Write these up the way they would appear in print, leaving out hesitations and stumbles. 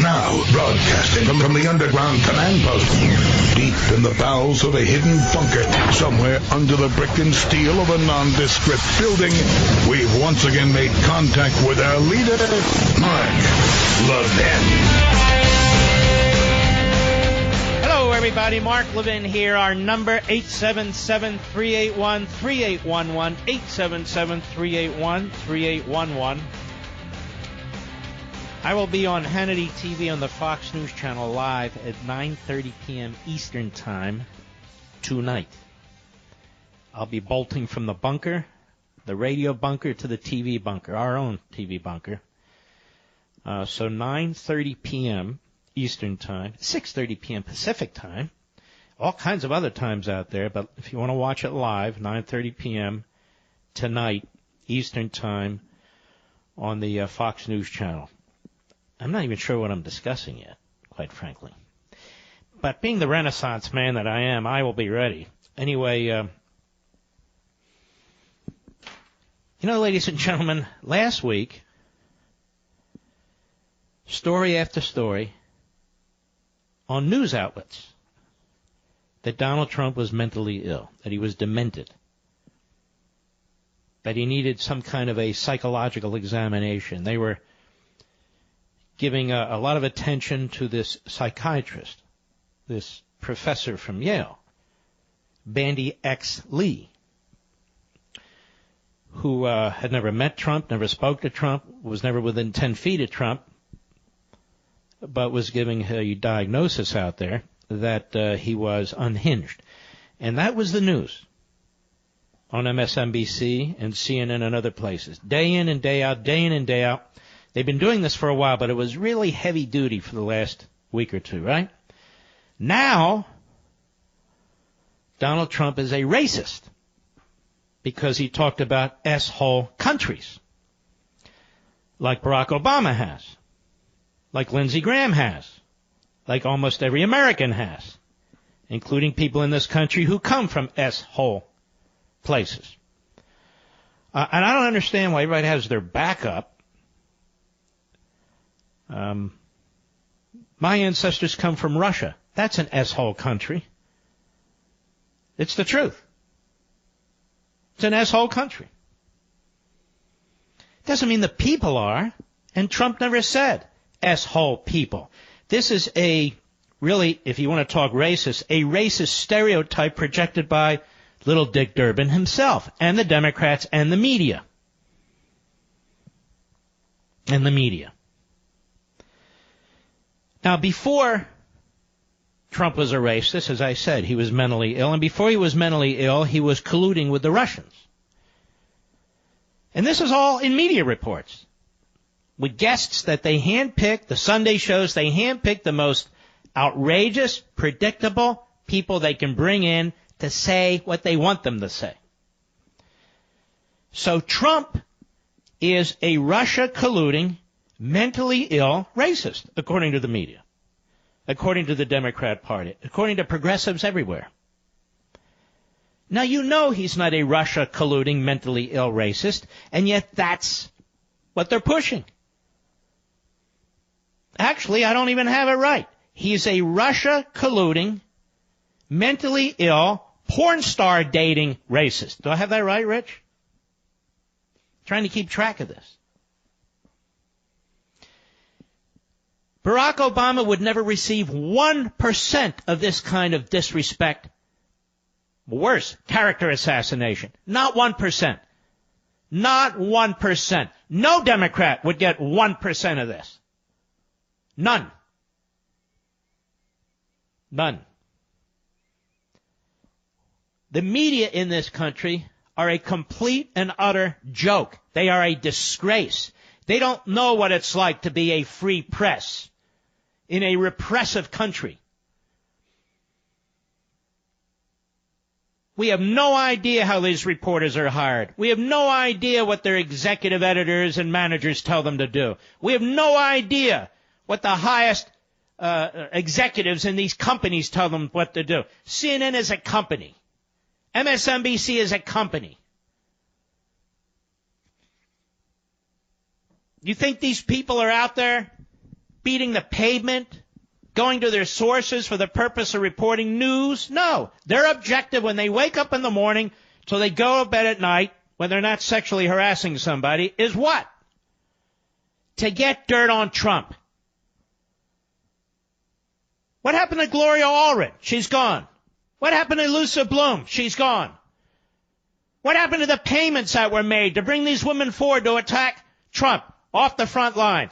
Now, broadcasting from the underground command post, deep in the bowels of a hidden bunker, somewhere under the brick and steel of a nondescript building, we've once again made contact with our leader, Mark Levin. Hello, everybody. Mark Levin here. Our number, 877-381-3811, 877-381-3811. I will be on Hannity TV on the Fox News Channel live at 9:30 p.m. Eastern Time tonight. I'll be bolting from the bunker, the radio bunker, to the TV bunker, our own TV bunker. So 9:30 p.m. Eastern Time, 6:30 p.m. Pacific Time, all kinds of other times out there, but if you want to watch it live, 9:30 p.m. tonight Eastern Time on the Fox News Channel. I'm not even sure what I'm discussing yet, quite frankly. But being the Renaissance man that I am, I will be ready. Anyway, ladies and gentlemen, last week, story after story on news outlets that Donald Trump was mentally ill, that he was demented, that he needed some kind of a psychological examination. They were giving a lot of attention to this psychiatrist, this professor from Yale, Bandy X. Lee, who had never met Trump, never spoke to Trump, was never within 10 feet of Trump, but was giving a diagnosis out there that he was unhinged. And that was the news on MSNBC and CNN and other places, day in and day out, day in and day out. They've been doing this for a while, but it was really heavy duty for the last week or two, right? Now, Donald Trump is a racist because he talked about S-hole countries, like Barack Obama has, like Lindsey Graham has, like almost every American has, including people in this country who come from S-hole places. And I don't understand why everybody has their back up. My ancestors come from Russia. That's an S-hole country. It's the truth. It's an S-hole country. Doesn't mean the people are, and Trump never said S-hole people. This is really, if you want to talk racist, a racist stereotype projected by little Dick Durbin himself and the Democrats and the media. And the media. Now, before Trump was a racist, as I said, he was mentally ill. And before he was mentally ill, he was colluding with the Russians. And this is all in media reports. With guests that they handpicked, the Sunday shows, they handpicked the most outrageous, predictable people they can bring in to say what they want them to say. So Trump is a Russia colluding, mentally ill racist, according to the media, according to the Democrat Party, according to progressives everywhere. Now, you know he's not a Russia colluding, mentally ill racist, and yet that's what they're pushing. Actually, I don't even have it right. He's a Russia colluding, mentally ill, porn star dating racist. Do I have that right, Rich? Trying to keep track of this. Barack Obama would never receive 1% of this kind of disrespect. Worse, character assassination. Not 1%. Not 1%. No Democrat would get 1% of this. None. None. The media in this country are a complete and utter joke. They are a disgrace. They don't know what it's like to be a free press in a repressive country. We have no idea how these reporters are hired. We have no idea what their executive editors and managers tell them to do. We have no idea what the highest executives in these companies tell them what to do. CNN is a company. MSNBC is a company. You think these people are out there beating the pavement, going to their sources for the purpose of reporting news? No. Their objective when they wake up in the morning till they go to bed at night, when they're not sexually harassing somebody, is what? To get dirt on Trump. What happened to Gloria Allred? She's gone. What happened to Lisa Bloom? She's gone. What happened to the payments that were made to bring these women forward to attack Trump off the front lines?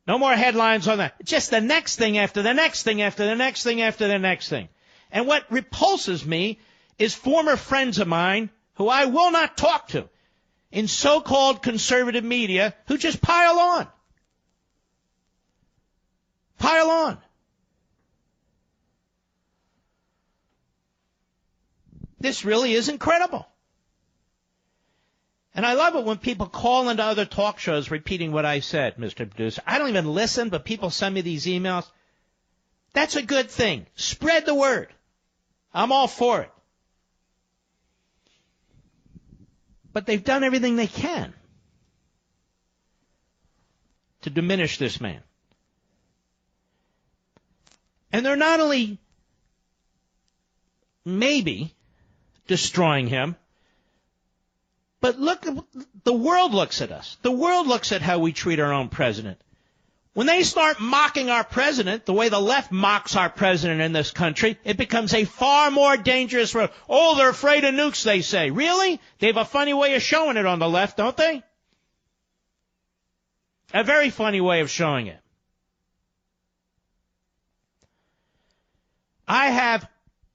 No more headlines on that. Just the next thing after the next thing after the next thing after the next thing. And what repulses me is former friends of mine who I will not talk to in so-called conservative media who just pile on. Pile on. This really is incredible. And I love it when people call into other talk shows repeating what I said, Mr. Producer. I don't even listen, but people send me these emails. That's a good thing. Spread the word. I'm all for it. But they've done everything they can to diminish this man. And they're not only maybe destroying him, but look, the world looks at us. The world looks at how we treat our own president. When they start mocking our president, the way the left mocks our president in this country, it becomes a far more dangerous road. Oh, they're afraid of nukes, they say. Really? They have a funny way of showing it on the left, don't they? A very funny way of showing it. I have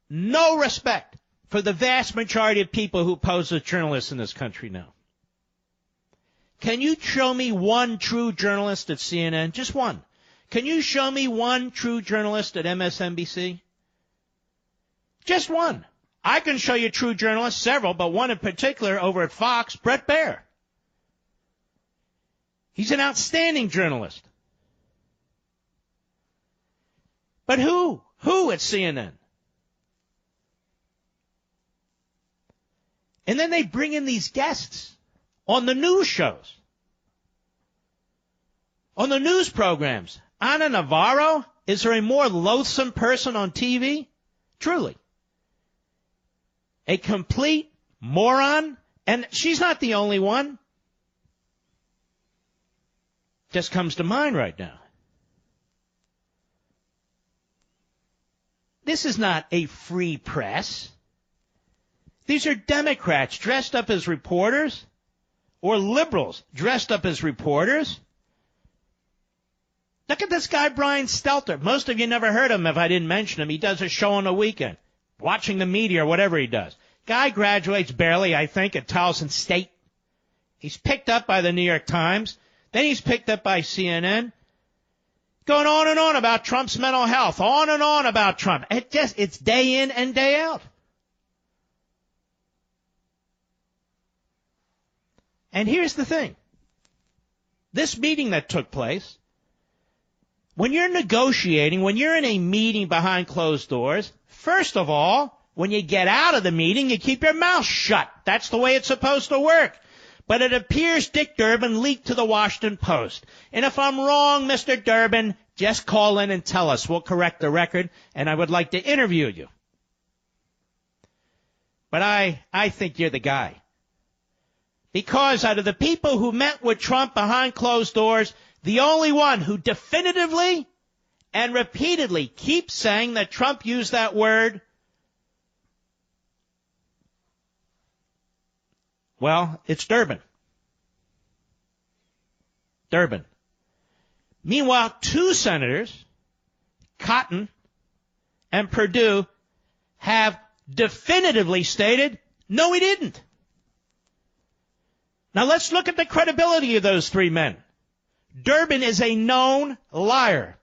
no respect for the vast majority of people who pose as journalists in this country now. Can you show me one true journalist at CNN? Just one. Can you show me one true journalist at MSNBC? Just one. I can show you true journalists, several, but one in particular over at Fox, Bret Baier. He's an outstanding journalist. But who? Who at CNN? And then they bring in these guests on the news shows, on the news programs. Ana Navarro, is there a more loathsome person on TV? Truly. A complete moron. And she's not the only one. Just comes to mind right now. This is not a free press. These are Democrats dressed up as reporters or liberals dressed up as reporters. Look at this guy, Brian Stelter. Most of you never heard of him if I didn't mention him. He does a show on the weekend, watching the media or whatever he does. Guy graduates barely, I think, at Towson State. He's picked up by the New York Times. Then he's picked up by CNN. Going on and on about Trump's mental health. On and on about Trump. It's day in and day out. And here's the thing. This meeting that took place, when you're negotiating, when you're in a meeting behind closed doors, first of all, when you get out of the meeting, you keep your mouth shut. That's the way it's supposed to work. But it appears Dick Durbin leaked to the Washington Post. And if I'm wrong, Mr. Durbin, just call in and tell us. We'll correct the record, and I would like to interview you. But I think you're the guy. Because out of the people who met with Trump behind closed doors, the only one who definitively and repeatedly keeps saying that Trump used that word, well, it's Durbin. Durbin. Meanwhile, two senators, Cotton and Perdue, have definitively stated, no, he didn't. Now let's look at the credibility of those three men. Durbin is a known liar.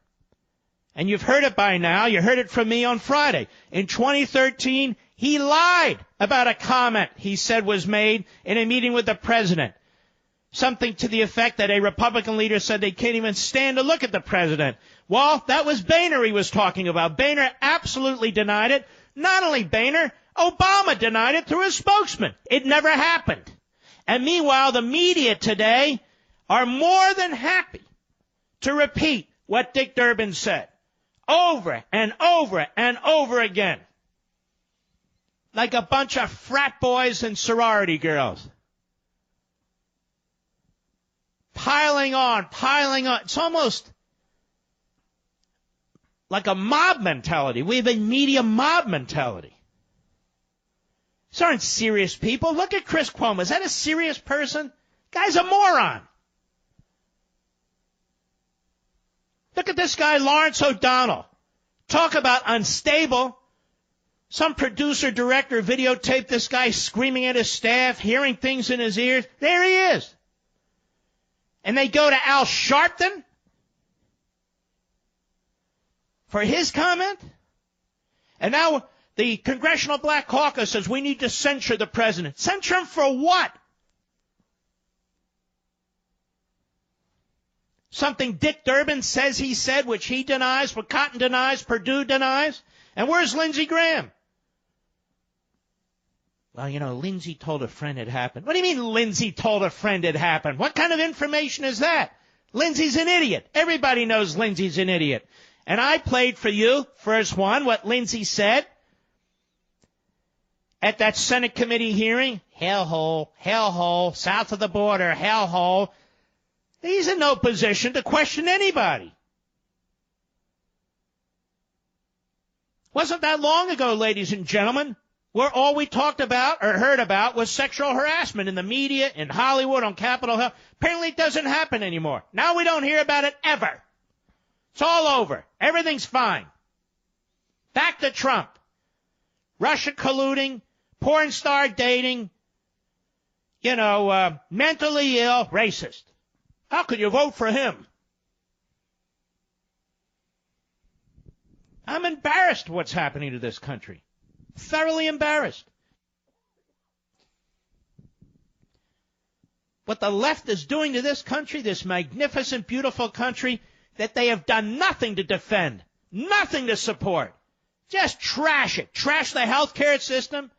And you've heard it by now. You heard it from me on Friday. In 2013, he lied about a comment he said was made in a meeting with the president. Something to the effect that a Republican leader said they can't even stand to look at the president. Well, that was Boehner he was talking about. Boehner absolutely denied it. Not only Boehner, Obama denied it through his spokesman. It never happened. And meanwhile, the media today are more than happy to repeat what Dick Durbin said over and over and over again, like a bunch of frat boys and sorority girls. Piling on, piling on. It's almost like a mob mentality. We have a media mob mentality. These aren't serious people. Look at Chris Cuomo. Is that a serious person? Guy's a moron. Look at this guy, Lawrence O'Donnell. Talk about unstable. Some producer, director videotaped this guy screaming at his staff, hearing things in his ears. There he is. And they go to Al Sharpton for his comment. And now the Congressional Black Caucus says we need to censure the president. Censure him for what? Something Dick Durbin says he said, which he denies, what Cotton denies, Perdue denies. And where's Lindsey Graham? Well, you know, Lindsey told a friend it happened. What do you mean Lindsey told a friend it happened? What kind of information is that? Lindsey's an idiot. Everybody knows Lindsey's an idiot. And I played for you, first one, what Lindsey said at that Senate committee hearing. Hellhole, south of the border, hellhole. He's in no position to question anybody. Wasn't that long ago, ladies and gentlemen, where all we talked about or heard about was sexual harassment in the media, in Hollywood, on Capitol Hill. Apparently it doesn't happen anymore. Now we don't hear about it ever. It's all over. Everything's fine. Back to Trump. Russia colluding, porn star dating, mentally ill, racist. How could you vote for him? I'm embarrassed what's happening to this country. Thoroughly embarrassed. What the left is doing to this country, this magnificent, beautiful country, that they have done nothing to defend, nothing to support. Just trash it. Trash the healthcare system.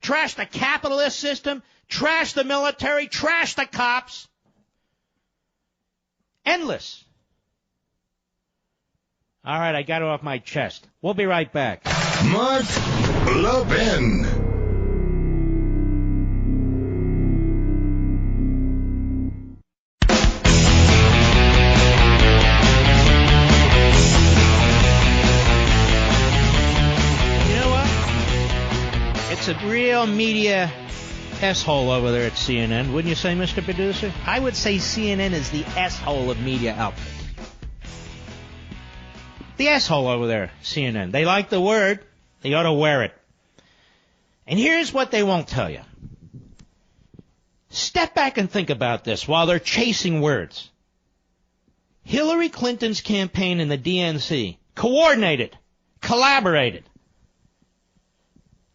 Trash the capitalist system. Trash the military. Trash the cops. Endless. All right, I got it off my chest. We'll be right back. Mark Levin. You know what? It's a real media S-hole over there at CNN. Wouldn't you say, Mr. Producer? I would say CNN is the S-hole of media outfits. The asshole over there, CNN. They like the word. They ought to wear it. And here's what they won't tell you. Step back and think about this while they're chasing words. Hillary Clinton's campaign and the DNC coordinated, collaborated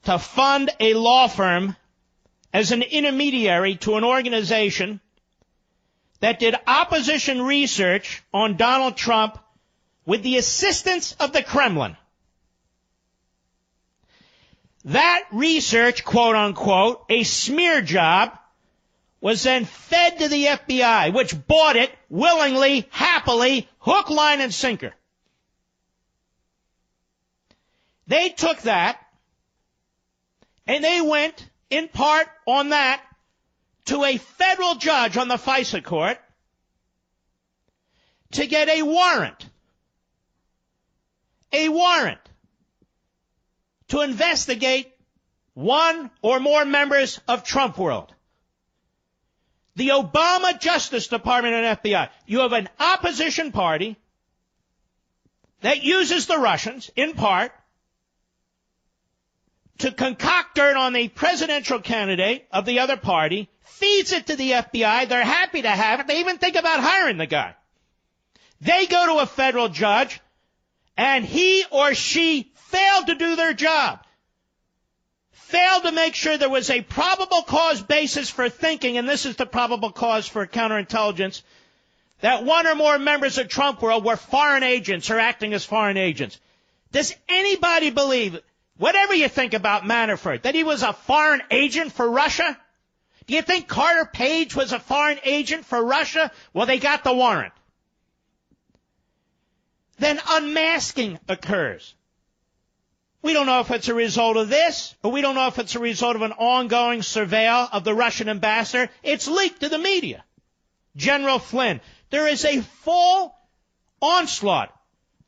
to fund a law firm as an intermediary to an organization that did opposition research on Donald Trump with the assistance of the Kremlin. That research, quote unquote, a smear job, was then fed to the FBI, which bought it willingly, happily, hook, line, and sinker. They took that, and they went, in part on that, to a federal judge on the FISA court to get a warrant to investigate one or more members of Trump World. The Obama Justice Department and FBI. You have an opposition party that uses the Russians, in part, to concoct dirt on the presidential candidate of the other party, feeds it to the FBI. They're happy to have it. They even think about hiring the guy. They go to a federal judge, and he or she failed to do their job. Failed to make sure there was a probable cause basis for thinking, and this is the probable cause for counterintelligence, that one or more members of Trump World were foreign agents or acting as foreign agents. Does anybody believe, whatever you think about Manafort, that he was a foreign agent for Russia? Do you think Carter Page was a foreign agent for Russia? Well, they got the warrant. Then unmasking occurs. We don't know if it's a result of this, or we don't know if it's a result of an ongoing surveil of the Russian ambassador. It's leaked to the media. General Flynn. There is a full onslaught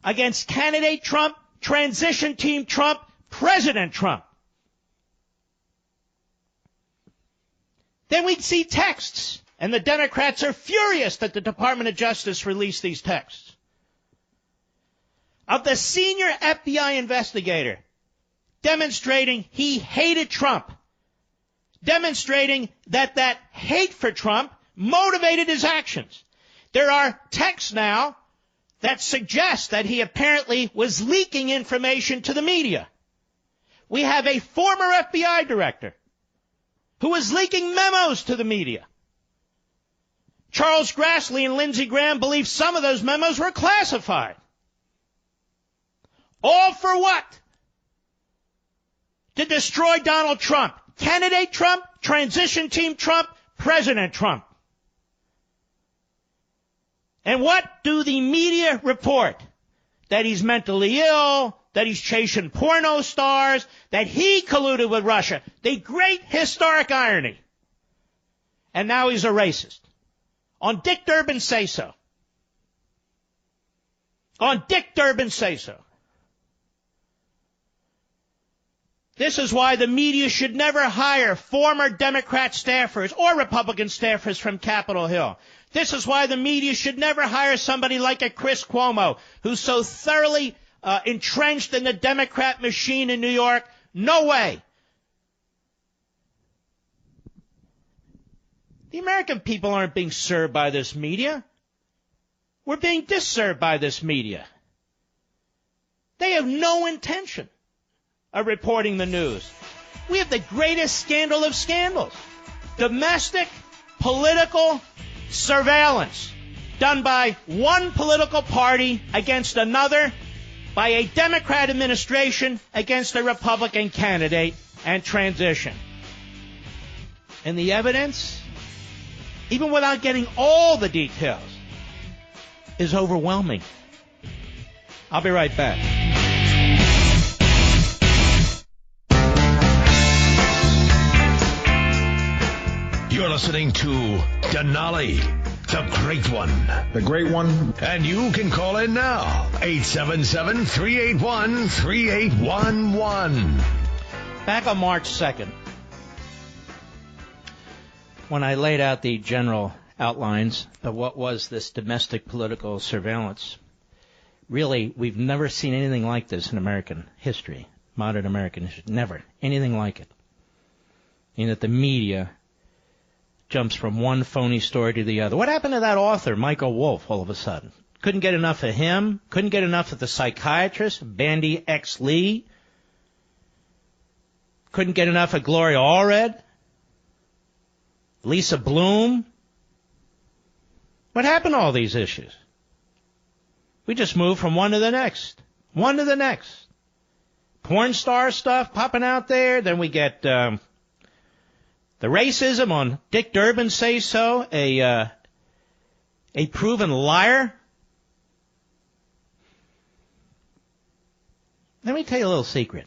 against candidate Trump, transition team Trump, President Trump. Then we'd see texts, and the Democrats are furious that the Department of Justice released these texts, of the senior FBI investigator demonstrating he hated Trump, demonstrating that hate for Trump motivated his actions. There are texts now that suggest that he apparently was leaking information to the media. We have a former FBI director who was leaking memos to the media. Charles Grassley and Lindsey Graham believe some of those memos were classified. All for what? To destroy Donald Trump. Candidate Trump, transition team Trump, President Trump. And what do the media report? That he's mentally ill, that he's chasing porno stars, that he colluded with Russia. The great historic irony. And now he's a racist. On Dick Durbin's say-so. On Dick Durbin's say-so. This is why the media should never hire former Democrat staffers or Republican staffers from Capitol Hill. This is why the media should never hire somebody like a Chris Cuomo, who's so thoroughly entrenched in the Democrat machine in New York. No way. The American people aren't being served by this media. We're being disserved by this media. They have no intention of reporting the news. We have the greatest scandal of scandals. Domestic, political surveillance done by one political party against another, by a Democrat administration against a Republican candidate, and transition. And the evidence, even without getting all the details, is overwhelming. I'll be right back. You're listening to Denali, the Great One. The Great One. And you can call in now, 877-381-3811. Back on March 2nd, when I laid out the general outlines of what was this domestic political surveillance, really, we've never seen anything like this in American history, modern American history. Never. Anything like it. In that the media jumps from one phony story to the other. What happened to that author, Michael Wolff, all of a sudden? Couldn't get enough of him. Couldn't get enough of the psychiatrist, Bandy X. Lee. Couldn't get enough of Gloria Allred. Lisa Bloom. What happened to all these issues? We just moved from one to the next. One to the next. Porn star stuff popping out there. Then we get the racism on Dick Durbin Say So, a proven liar. Let me tell you a little secret.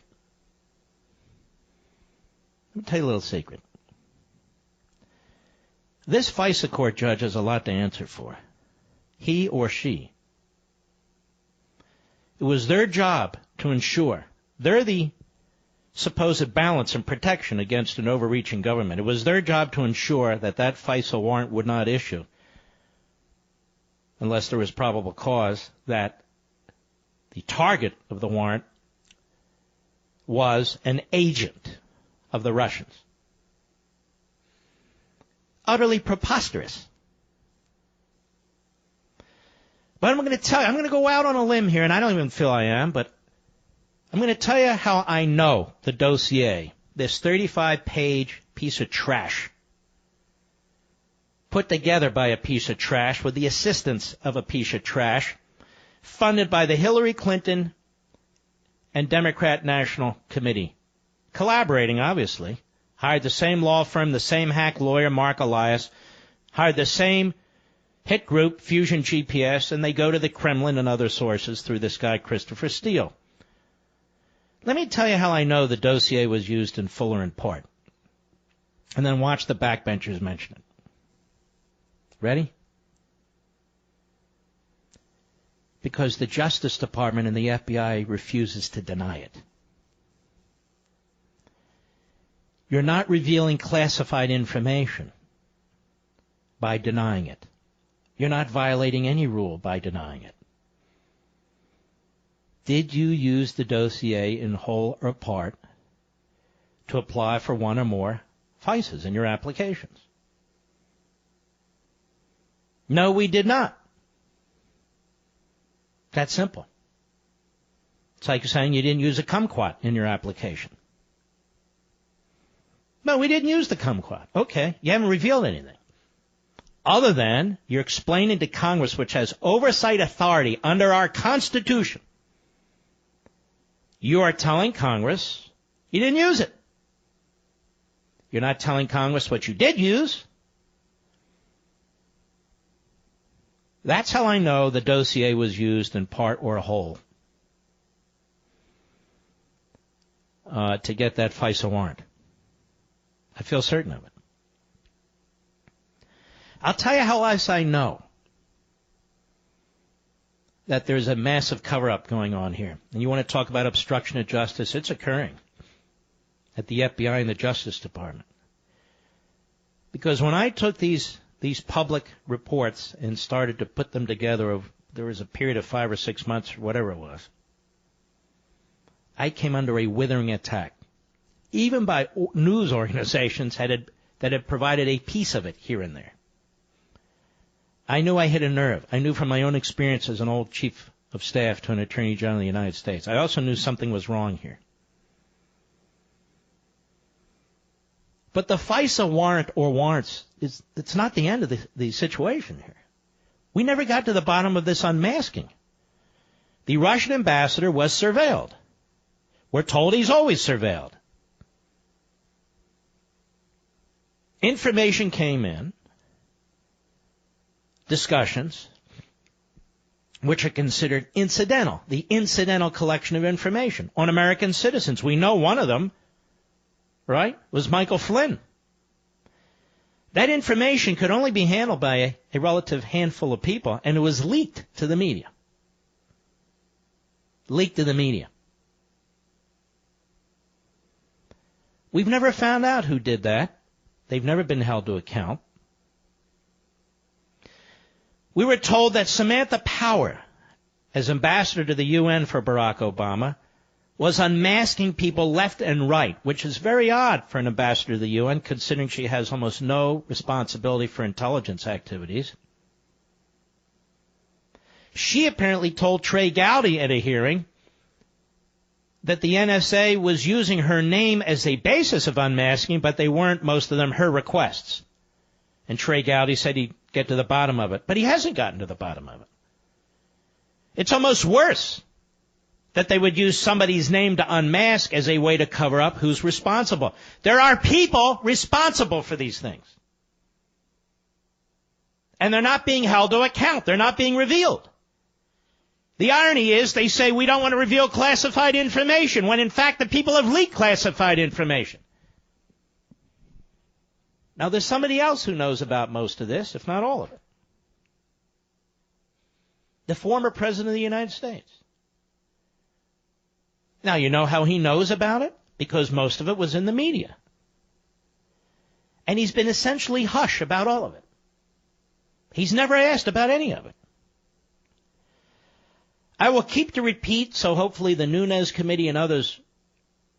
This FISA court judge has a lot to answer for. He or she. It was their job to ensure. They're the supposed balance and protection against an overreaching government. It was their job to ensure that FISA warrant would not issue unless there was probable cause that the target of the warrant was an agent of the Russians. Utterly preposterous. But I'm going to tell you, I'm going to go out on a limb here, and I don't even feel I am, but I'm going to tell you how I know the dossier, this 35-page piece of trash, put together by a piece of trash with the assistance of a piece of trash, funded by the Hillary Clinton and Democrat National Committee, collaborating, obviously. hired the same law firm, the same hack lawyer, Mark Elias, hired the same hit group, Fusion GPS, and they go to the Kremlin and other sources through this guy, Christopher Steele. Let me tell you how I know the dossier was used in full or in part. And then watch the backbenchers mention it. Ready? Because the Justice Department and the FBI refuses to deny it. You're not revealing classified information by denying it. You're not violating any rule by denying it. Did you use the dossier in whole or part to apply for one or more FISAs in your applications? No, we did not. That's simple. It's like saying you didn't use a kumquat in your application. No, we didn't use the kumquat. Okay, you haven't revealed anything. Other than you're explaining to Congress, which has oversight authority under our Constitution, you are telling Congress you didn't use it. You're not telling Congress what you did use. That's how I know the dossier was used in part or whole to get that FISA warrant. I feel certain of it. I'll tell you how else I know that there's a massive cover-up going on here. And you want to talk about obstruction of justice? It's occurring at the FBI and the Justice Department. Because when I took these public reports and started to put them together, there was a period of 5 or 6 months, or whatever it was, I came under a withering attack, even by news organizations that had provided a piece of it here and there. I knew I hit a nerve. I knew from my own experience as an old chief of staff to an attorney general of the United States. I also knew something was wrong here. But the FISA warrant or warrants, it's not the end of the situation here. We never got to the bottom of this unmasking. The Russian ambassador was surveilled. We're told he's always surveilled. Information came in, discussions, which are considered incidental, the incidental collection of information on American citizens. We know one of them, right, was Michael Flynn. That information could only be handled by a relative handful of people, and it was leaked to the media. Leaked to the media. We've never found out who did that. They've never been held to account. We were told that Samantha Power, as ambassador to the UN for Barack Obama, was unmasking people left and right, which is very odd for an ambassador to the UN, considering she has almost no responsibility for intelligence activities. She apparently told Trey Gowdy at a hearing that the NSA was using her name as a basis of unmasking, but they weren't, most of them, her requests. And Trey Gowdy said he'd get to the bottom of it, but he hasn't gotten to the bottom of it. It's almost worse that they would use somebody's name to unmask as a way to cover up who's responsible. There are people responsible for these things. And they're not being held to account. They're not being revealed. The irony is they say we don't want to reveal classified information, when in fact the people have leaked classified information. Now there's somebody else who knows about most of this, if not all of it. The former President of the United States. Now you know how he knows about it? Because most of it was in the media. And he's been essentially hush about all of it. He's never asked about any of it. I will keep to repeat, so hopefully the Nunes Committee and others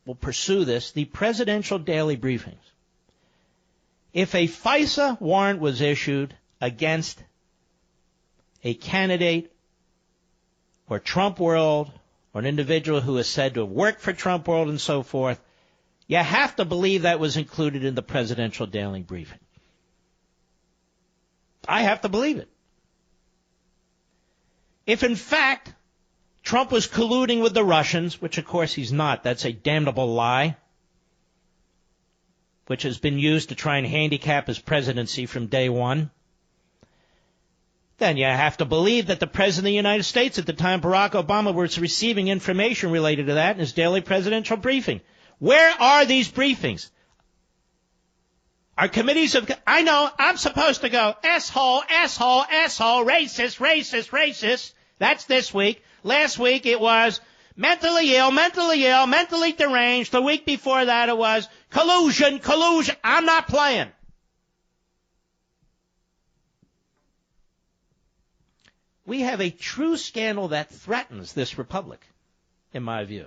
will pursue this, the presidential daily briefings. If a FISA warrant was issued against a candidate or Trump World or an individual who is said to have worked for Trump World and so forth, you have to believe that was included in the presidential daily briefing. I have to believe it. If in fact Trump was colluding with the Russians, which of course he's not, that's a damnable lie, which has been used to try and handicap his presidency from day one, then you have to believe that the President of the United States at the time, Barack Obama, was receiving information related to that in his daily presidential briefing. Where are these briefings? Our committees of... I know, I'm supposed to go, asshole, asshole, asshole, racist, racist, racist. That's this week. Last week it was mentally ill, mentally deranged. The week before that it was collusion. I'm not playing. We have a true scandal that threatens this republic, in my view.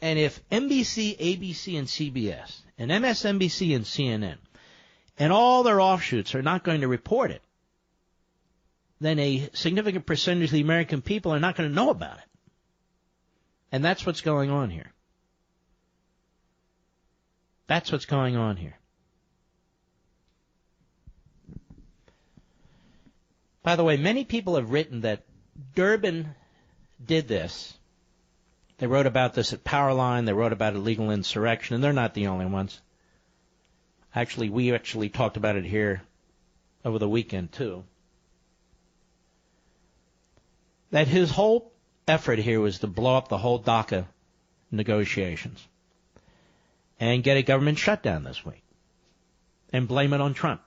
And if NBC, ABC, and CBS, and MSNBC and CNN, and all their offshoots are not going to report it, then a significant percentage of the American people are not going to know about it. And that's what's going on here. That's what's going on here. By the way, many people have written that Durbin did this. They wrote about this at Powerline. They wrote about illegal insurrection, and they're not the only ones. Actually, we talked about it here over the weekend, too. That his whole effort here was to blow up the whole DACA negotiations and get a government shutdown this week and blame it on Trump.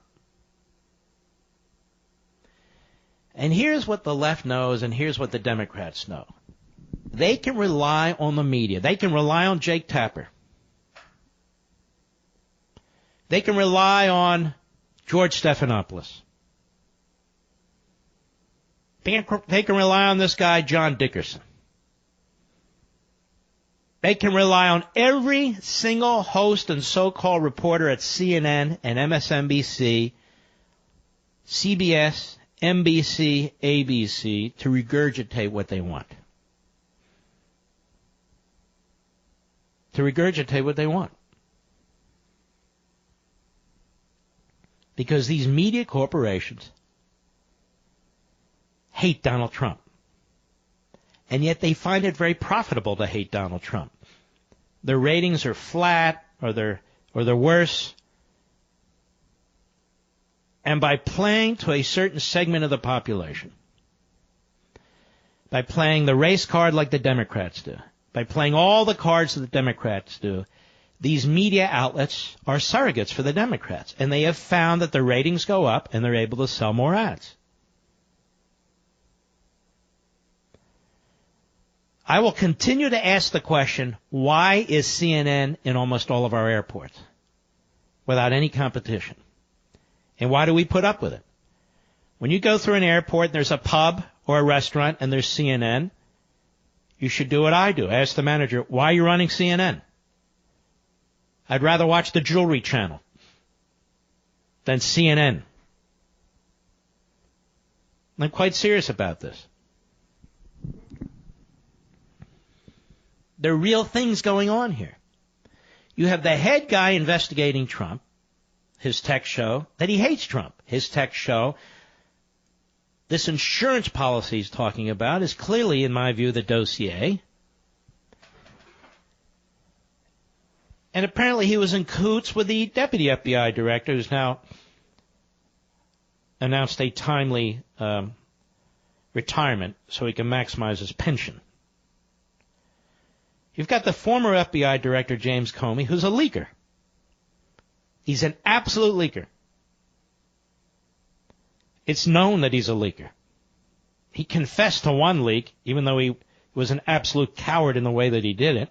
And here's what the left knows, and here's what the Democrats know. They can rely on the media. They can rely on Jake Tapper. They can rely on George Stephanopoulos. They can rely on this guy, John Dickerson. They can rely on every single host and so-called reporter at CNN and MSNBC, CBS, NBC, ABC to regurgitate what they want. To regurgitate what they want. Because these media corporations hate Donald Trump. And yet they find it very profitable to hate Donald Trump. Their ratings are flat or they're worse. And by playing to a certain segment of the population, by playing the race card like the Democrats do, by playing all the cards that the Democrats do, these media outlets are surrogates for the Democrats. And they have found that the ratings go up and they're able to sell more ads. I will continue to ask the question, why is CNN in almost all of our airports without any competition? And why do we put up with it? When you go through an airport and there's a pub or a restaurant and there's CNN, you should do what I do. Ask the manager, why are you running CNN? I'd rather watch the Jewelry Channel than CNN. I'm quite serious about this. There are real things going on here. You have the head guy investigating Trump, his tech show, that he hates Trump. His tech show, this insurance policy he's talking about, is clearly, in my view, the dossier. And apparently he was in cahoots with the deputy FBI director, who's now announced a timely retirement so he can maximize his pension. You've got the former FBI director, James Comey, who's a leaker. He's an absolute leaker. It's known that he's a leaker. He confessed to one leak, even though he was an absolute coward in the way that he did it.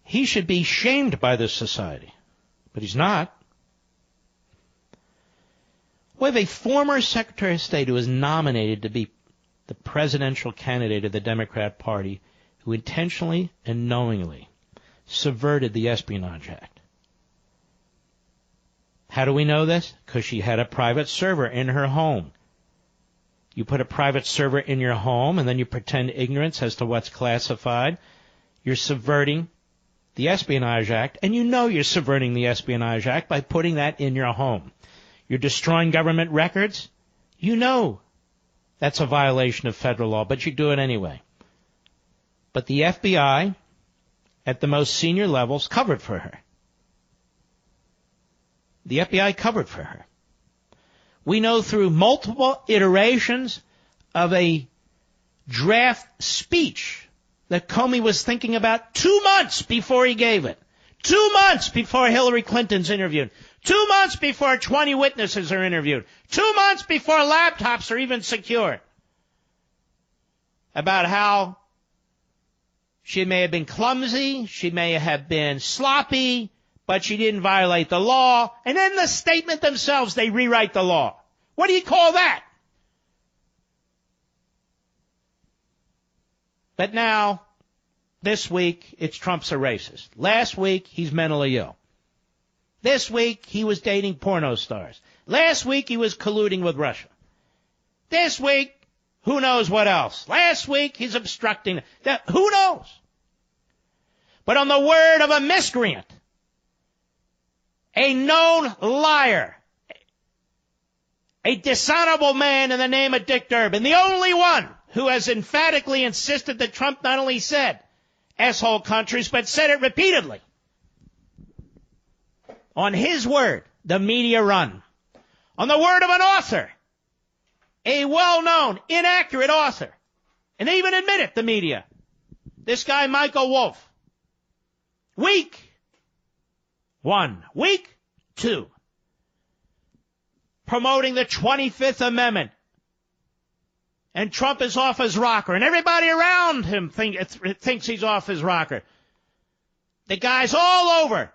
He should be shamed by this society, but he's not. We have a former Secretary of State who is nominated to be the presidential candidate of the Democrat Party who intentionally and knowingly subverted the Espionage Act. How do we know this? Because she had a private server in her home. You put a private server in your home and then you pretend ignorance as to what's classified. You're subverting the Espionage Act, and you know you're subverting the Espionage Act by putting that in your home. You're destroying government records. You know that's a violation of federal law, but you do it anyway. But the FBI, at the most senior levels, covered for her. The FBI covered for her. We know through multiple iterations of a draft speech that Comey was thinking about 2 months before he gave it. 2 months before Hillary Clinton's interviewed. 2 months before 20 witnesses are interviewed. 2 months before laptops are even secured. About how she may have been clumsy, she may have been sloppy, but she didn't violate the law. And then the statement themselves, they rewrite the law. What do you call that? But now, this week, it's Trump's a racist. Last week, he's mentally ill. This week, he was dating porno stars. Last week, he was colluding with Russia. This week, who knows what else? Last week, he's obstructing. Who knows? But on the word of a miscreant, a known liar, a dishonorable man in the name of Dick Durbin, the only one who has emphatically insisted that Trump not only said asshole countries, but said it repeatedly. On his word, the media run. On the word of an author, a well-known, inaccurate author, and they even admit it, the media. This guy, Michael Wolff. Week 1. Week 2. Promoting the 25th Amendment. And Trump is off his rocker. And everybody around him thinks he's off his rocker. The guy's all over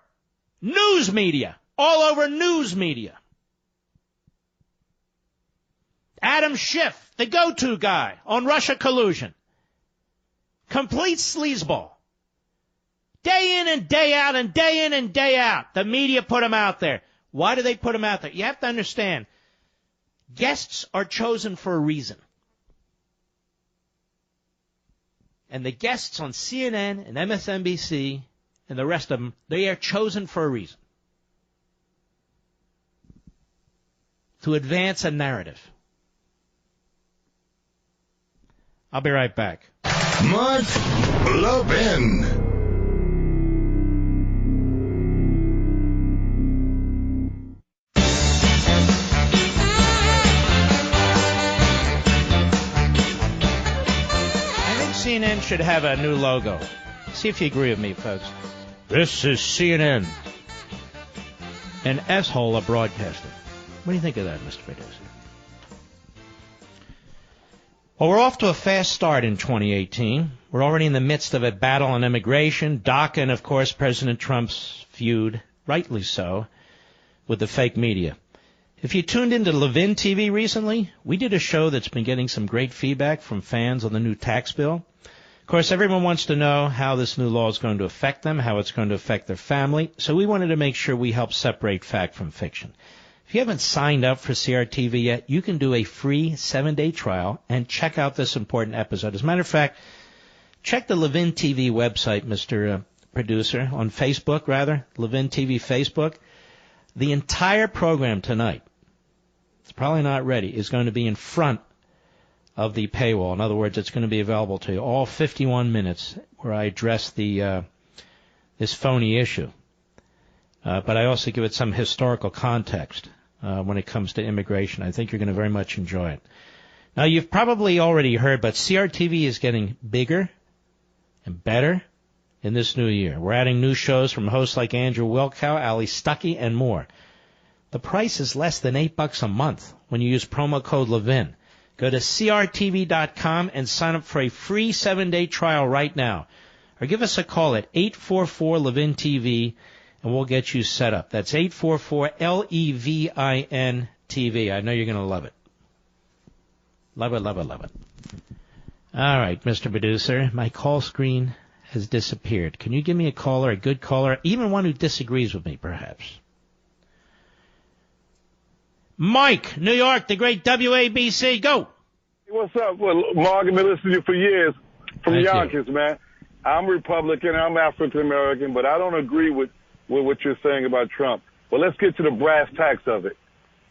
news media. All over news media. Adam Schiff, the go-to guy on Russia collusion. Complete sleazeball. Day in and day out and day in and day out. The media put him out there. Why do they put him out there? You have to understand, guests are chosen for a reason. And the guests on CNN and MSNBC and the rest of them, they are chosen for a reason. To advance a narrative. I'll be right back. Mark Levin. CNN should have a new logo. See if you agree with me, folks. This is CNN. An asshole of broadcasting. What do you think of that, Mr. Producer? Well, we're off to a fast start in 2018. We're already in the midst of a battle on immigration, DACA, and, of course, President Trump's feud, rightly so, with the fake media. If you tuned into Levin TV recently, we did a show that's been getting some great feedback from fans on the new tax bill. Of course, everyone wants to know how this new law is going to affect them, how it's going to affect their family, so we wanted to make sure we help separate fact from fiction. If you haven't signed up for CRTV yet, you can do a free 7-day trial and check out this important episode. As a matter of fact, check the Levin TV website, Mr. Producer, on Facebook, rather, Levin TV Facebook. The entire program tonight, it's probably not ready, is going to be in front of the paywall. In other words, it's going to be available to you. All 51 minutes where I address this phony issue. But I also give it some historical context when it comes to immigration. I think you're going to very much enjoy it. Now, you've probably already heard, but CRTV is getting bigger and better in this new year. We're adding new shows from hosts like Andrew Wilkow, Ali Stuckey, and more. The price is less than $8 a month when you use promo code Levin. Go to crtv.com and sign up for a free 7-day trial right now. Or give us a call at 844-LEVIN-TV, and we'll get you set up. That's 844-LEVIN-TV. I know you're going to love it. Love it, love it, love it. All right, Mr. Producer, my call screen has disappeared. Can you give me a caller, a good caller, even one who disagrees with me, perhaps? Mike, New York, the great WABC. Go. Hey, what's up? Well, Mark, I've been listening to you for years from Thank Yonkers, you. Man. I'm Republican, I'm African-American, but I don't agree with what you're saying about Trump. Well, let's get to the brass tacks of it.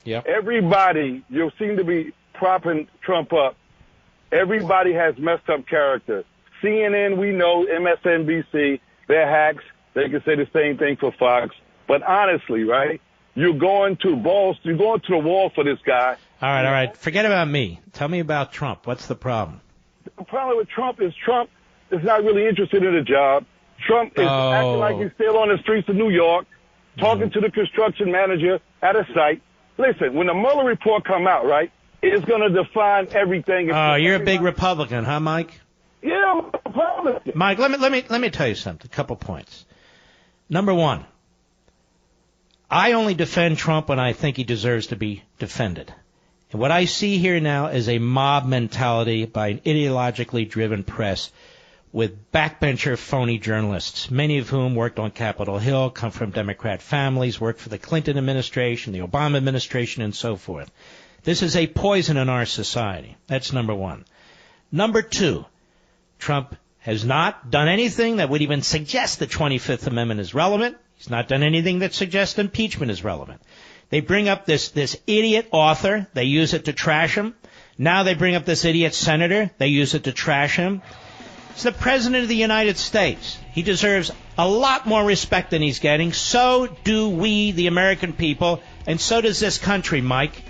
Yep. Everybody, you seem to be propping Trump up. Everybody has messed up character. CNN, we know, MSNBC, they're hacks. They can say the same thing for Fox. But honestly, right, you're going to the wall for this guy. All right. Forget about me. Tell me about Trump. What's the problem? The problem with Trump is not really interested in the job. Trump is acting like he's still on the streets of New York, talking to the construction manager at a site. Listen, when the Mueller report come out, right, it's going to define everything. Oh, you're a big Republican, huh, Mike? Yeah, I'm a Republican. Mike, let me tell you something. A couple points. Number one, I only defend Trump when I think he deserves to be defended. And what I see here now is a mob mentality by an ideologically driven press with backbencher phony journalists, many of whom worked on Capitol Hill, come from Democrat families, worked for the Clinton administration, the Obama administration, and so forth. This is a poison in our society. That's number one. Number two, Trump has not done anything that would even suggest the 25th Amendment is relevant. He's not done anything that suggests impeachment is relevant. They bring up this idiot author. They use it to trash him. Now they bring up this idiot senator. They use it to trash him. He's the President of the United States. He deserves a lot more respect than he's getting. So do we, the American people, and so does this country, Mike.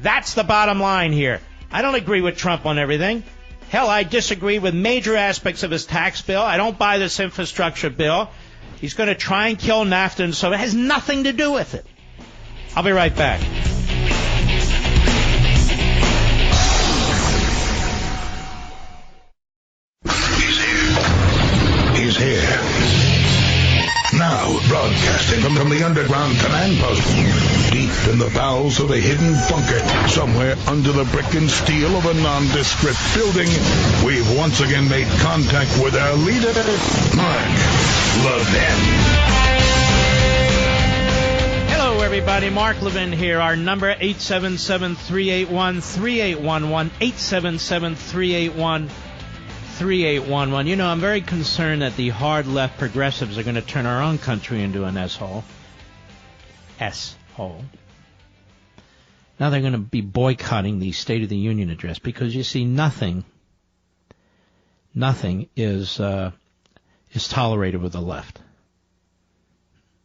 That's the bottom line here. I don't agree with Trump on everything. Hell, I disagree with major aspects of his tax bill. I don't buy this infrastructure bill. He's going to try and kill NAFTA, and so it has nothing to do with it. I'll be right back. He's here. Now, broadcasting from the underground command post, deep in the bowels of a hidden bunker, somewhere under the brick and steel of a nondescript building, we've once again made contact with our leader, Mark Levin. Hello, everybody. Mark Levin here. Our number, 877-381-3811, 877-381-3811. You know, I'm very concerned that the hard left progressives are going to turn our own country into an S-hole. S-hole. Now they're going to be boycotting the State of the Union address because, you see, nothing is tolerated with the left.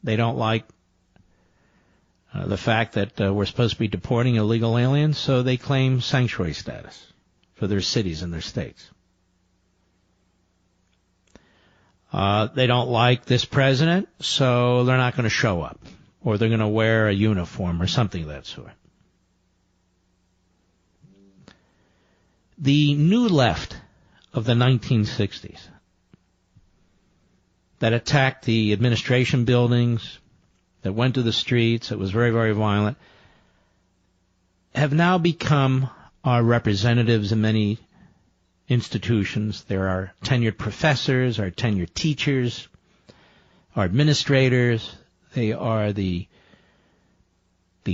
They don't like the fact that we're supposed to be deporting illegal aliens, so they claim sanctuary status for their cities and their states. They don't like this president, so they're not going to show up, or they're going to wear a uniform or something of that sort. The new left of the 1960s that attacked the administration buildings, that went to the streets, that was very, very violent, have now become our representatives in many institutions. There are tenured professors, our tenured teachers, our administrators. They are the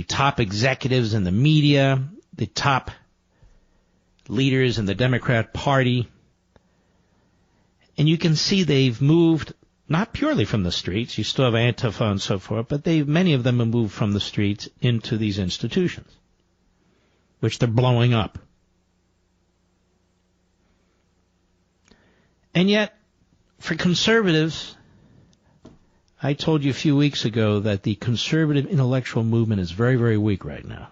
top executives in the media, the top leaders in the Democrat Party. And you can see they've moved not purely from the streets. You still have Antifa and so forth, but many of them have moved from the streets into these institutions, which they're blowing up. And yet, for conservatives, I told you a few weeks ago that the conservative intellectual movement is very, very weak right now.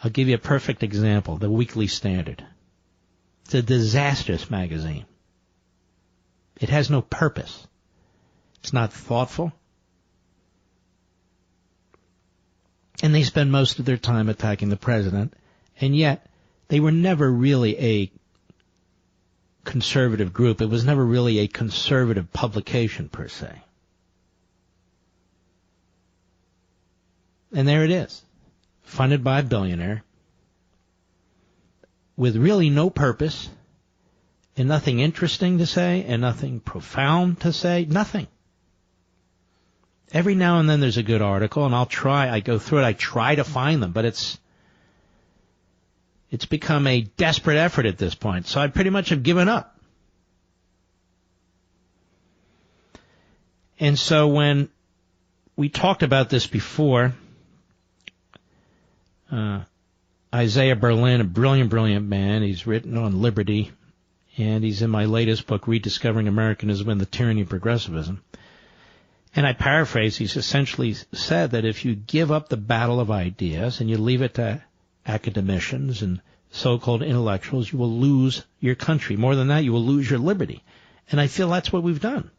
I'll give you a perfect example, the Weekly Standard. It's a disastrous magazine. It has no purpose. It's not thoughtful. And they spend most of their time attacking the president, and yet they were never really a conservative group. It was never really a conservative publication per se. And there it is, funded by a billionaire, with really no purpose, and nothing interesting to say, and nothing profound to say, nothing. Every now and then there's a good article, and I go through it, I try to find them, but it's become a desperate effort at this point, so I pretty much have given up. And so when we talked about this before, Isaiah Berlin, a brilliant, brilliant man, he's written on liberty, and he's in my latest book, Rediscovering Americanism and the Tyranny of Progressivism. And I paraphrase, he's essentially said that if you give up the battle of ideas and you leave it to academicians and so-called intellectuals, you will lose your country. More than that, you will lose your liberty. And I feel that's what we've done.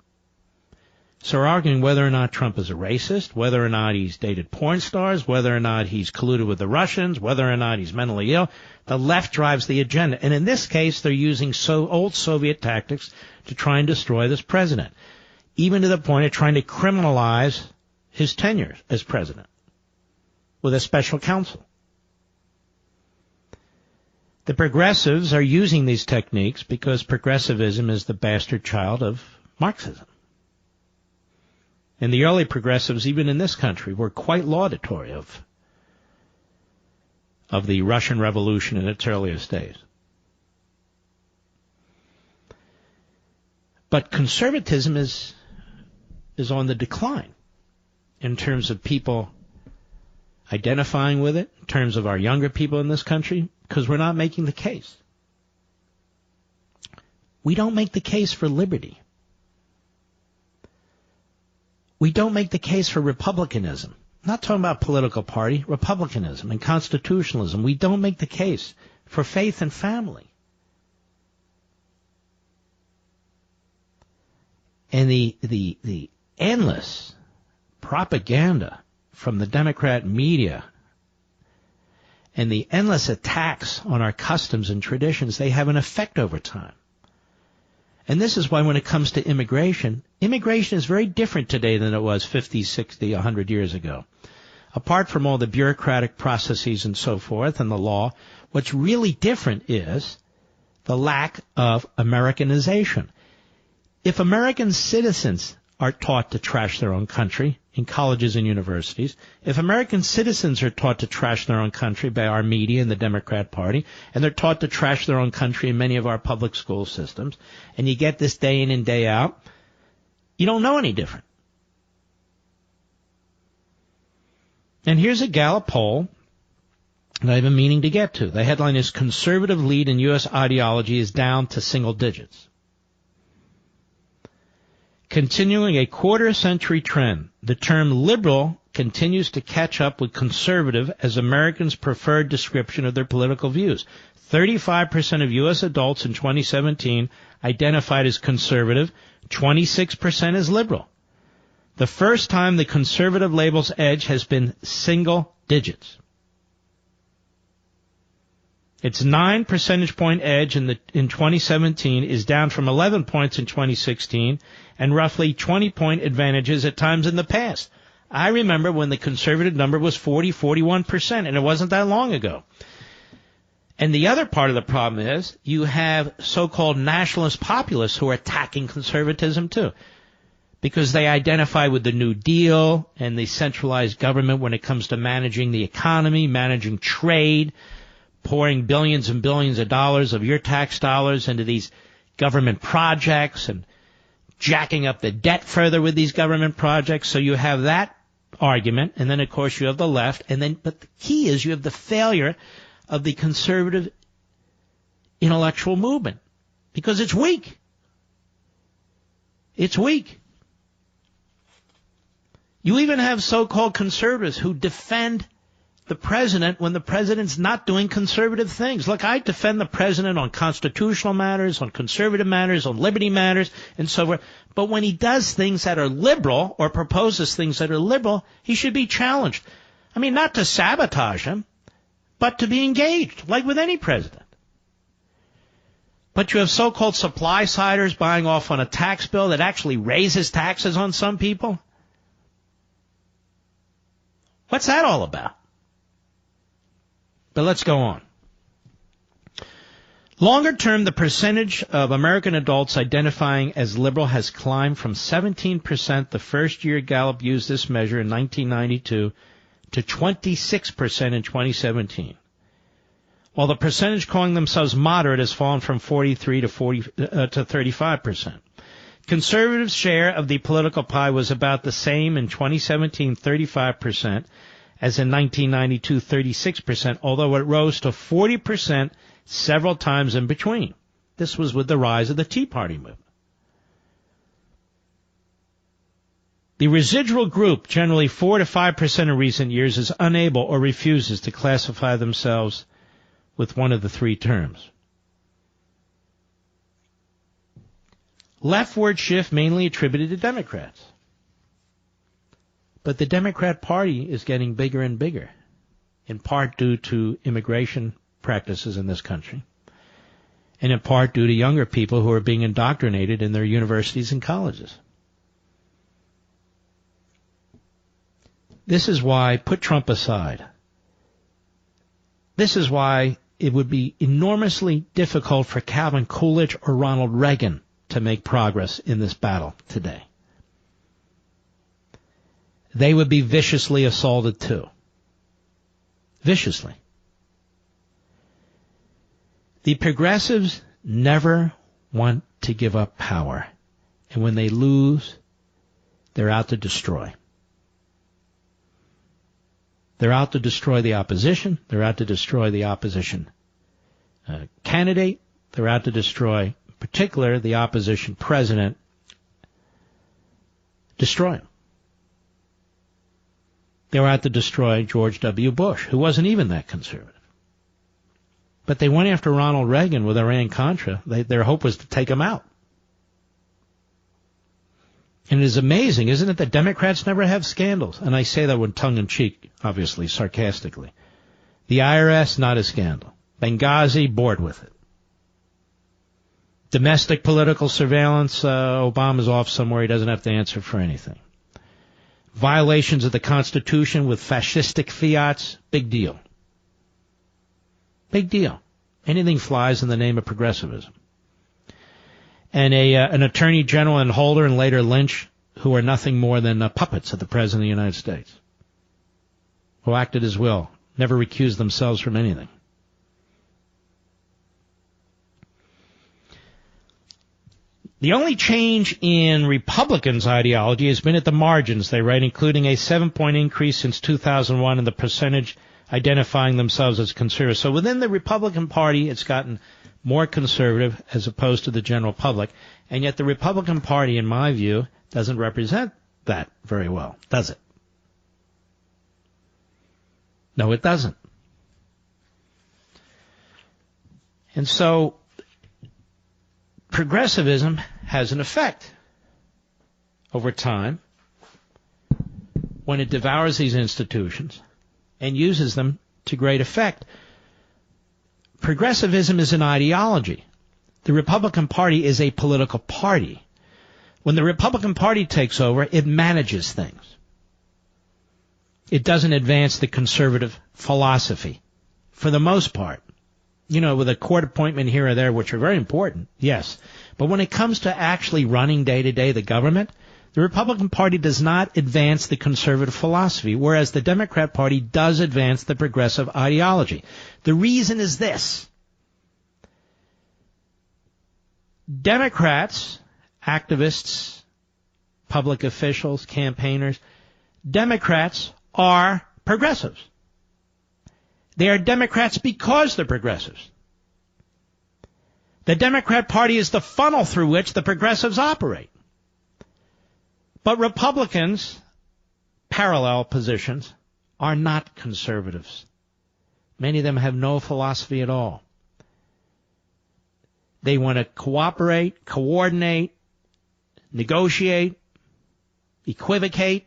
So we're arguing whether or not Trump is a racist, whether or not he's dated porn stars, whether or not he's colluded with the Russians, whether or not he's mentally ill. The left drives the agenda. And in this case, they're using old Soviet tactics to try and destroy this president, even to the point of trying to criminalize his tenure as president with a special counsel. The progressives are using these techniques because progressivism is the bastard child of Marxism. And the early progressives, even in this country, were quite laudatory of the Russian Revolution in its earliest days. But conservatism is on the decline in terms of people identifying with it, in terms of our younger people in this country, because we're not making the case. We don't make the case for liberty. We don't make the case for republicanism. I'm not talking about political party, republicanism and constitutionalism. We don't make the case for faith and family. And the endless propaganda from the Democrat media and the endless attacks on our customs and traditions, they have an effect over time. And this is why when it comes to immigration, immigration is very different today than it was 50, 60, 100 years ago. Apart from all the bureaucratic processes and so forth and the law, what's really different is the lack of Americanization. If American citizens are taught to trash their own country in colleges and universities, if American citizens are taught to trash their own country by our media and the Democrat Party, and they're taught to trash their own country in many of our public school systems, and you get this day in and day out, you don't know any different. And here's a Gallup poll that I've been meaning to get to. The headline is Conservative Lead in U.S. Ideology is Down to Single Digits. Continuing a quarter-century trend, the term liberal continues to catch up with conservative as Americans' preferred description of their political views. 35% of U.S. adults in 2017 identified as conservative, 26% as liberal. The first time the conservative label's edge has been single digits. Its 9 percentage point edge in 2017 is down from 11 points in 2016 and roughly 20-point advantages at times in the past. I remember when the conservative number was 41%, and it wasn't that long ago. And the other part of the problem is you have so-called nationalist populists who are attacking conservatism too, because they identify with the New Deal and the centralized government when it comes to managing the economy, managing trade, pouring billions and billions of dollars of your tax dollars into these government projects and jacking up the debt further with these government projects. So you have that argument, and then, of course, you have the left. But the key is you have the failure of the conservative intellectual movement because it's weak. It's weak. You even have so-called conservatives who defend the president when the president's not doing conservative things. Look, I defend the president on constitutional matters, on conservative matters, on liberty matters, and so forth. But when he does things that are liberal or proposes things that are liberal, he should be challenged. I mean, not to sabotage him, but to be engaged, like with any president. But you have so-called supply-siders buying off on a tax bill that actually raises taxes on some people. What's that all about? But let's go on. Longer term, the percentage of American adults identifying as liberal has climbed from 17% the first year Gallup used this measure in 1992 to 26% in 2017. While the percentage calling themselves moderate has fallen from 43 to 35%. Conservatives' share of the political pie was about the same in 2017, 35%, as in 1992, 36%, although it rose to 40% several times in between. This was with the rise of the Tea Party movement. The residual group, generally 4 to 5% in recent years, is unable or refuses to classify themselves with one of the three terms. Leftward shift mainly attributed to Democrats. But the Democrat Party is getting bigger and bigger, in part due to immigration practices in this country, and in part due to younger people who are being indoctrinated in their universities and colleges. This is why, put Trump aside, this is why it would be enormously difficult for Calvin Coolidge or Ronald Reagan to make progress in this battle today. They would be viciously assaulted too. Viciously. The progressives never want to give up power. And when they lose, they're out to destroy. They're out to destroy the opposition. They're out to destroy the opposition candidate. They're out to destroy, in particular, the opposition president. Destroy him. They were out to destroy George W. Bush, who wasn't even that conservative. But they went after Ronald Reagan with Iran-Contra. Their hope was to take him out. And it is amazing, isn't it, that Democrats never have scandals? And I say that with tongue-in-cheek, obviously, sarcastically. The IRS, not a scandal. Benghazi, bored with it. Domestic political surveillance, Obama's off somewhere. He doesn't have to answer for anything. Violations of the Constitution with fascistic fiats, big deal. Big deal. Anything flies in the name of progressivism. And an attorney general and Holder and later Lynch, who are nothing more than puppets of the President of the United States, who acted as will, never recused themselves from anything. The only change in Republicans' ideology has been at the margins, they write, including a 7-point increase since 2001 in the percentage identifying themselves as conservative. So within the Republican Party, it's gotten more conservative as opposed to the general public. And yet the Republican Party, in my view, doesn't represent that very well, does it? No, it doesn't. And so progressivism has an effect over time when it devours these institutions and uses them to great effect. Progressivism is an ideology. The Republican Party is a political party. When the Republican Party takes over, it manages things. It doesn't advance the conservative philosophy, for the most part. You know, with a court appointment here or there, which are very important, yes. But when it comes to actually running day-to-day the government, the Republican Party does not advance the conservative philosophy, whereas the Democrat Party does advance the progressive ideology. The reason is this. Democrats, activists, public officials, campaigners, Democrats are progressives. They are Democrats because they're progressives. The Democrat Party is the funnel through which the progressives operate. But Republicans, parallel positions, are not conservatives. Many of them have no philosophy at all. They want to cooperate, coordinate, negotiate, equivocate,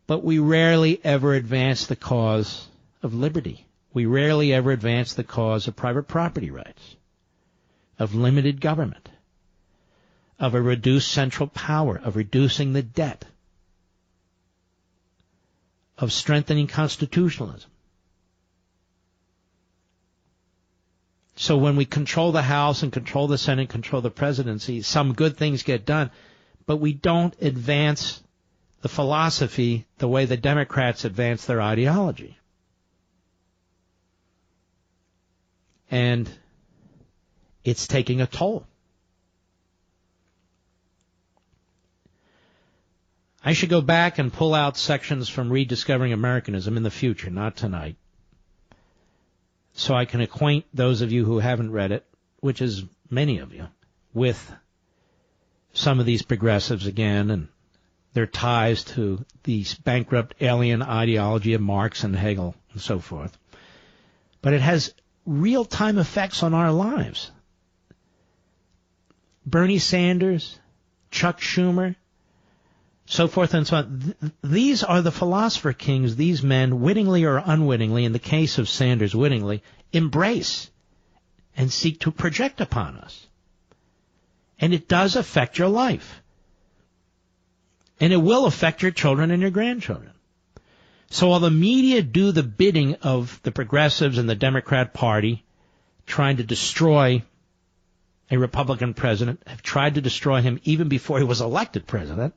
but we rarely ever advance the cause of liberty. We rarely ever advance the cause of private property rights, of limited government, of a reduced central power, of reducing the debt, of strengthening constitutionalism. So when we control the House and control the Senate, control the presidency, some good things get done, but we don't advance the philosophy the way the Democrats advance their ideology. And it's taking a toll. I should go back and pull out sections from Rediscovering Americanism in the future, not tonight, so I can acquaint those of you who haven't read it which is many of you, with some of these progressives again and their ties to the bankrupt alien ideology of Marx and Hegel and so forth. But it has real-time effects on our lives. Bernie Sanders, Chuck Schumer, so forth and so on. These are the philosopher kings these men, wittingly or unwittingly, in the case of Sanders wittingly, embrace and seek to project upon us. And it does affect your life. And it will affect your children and your grandchildren. So while the media do the bidding of the progressives and the Democrat Party, trying to destroy a Republican president, have tried to destroy him even before he was elected president,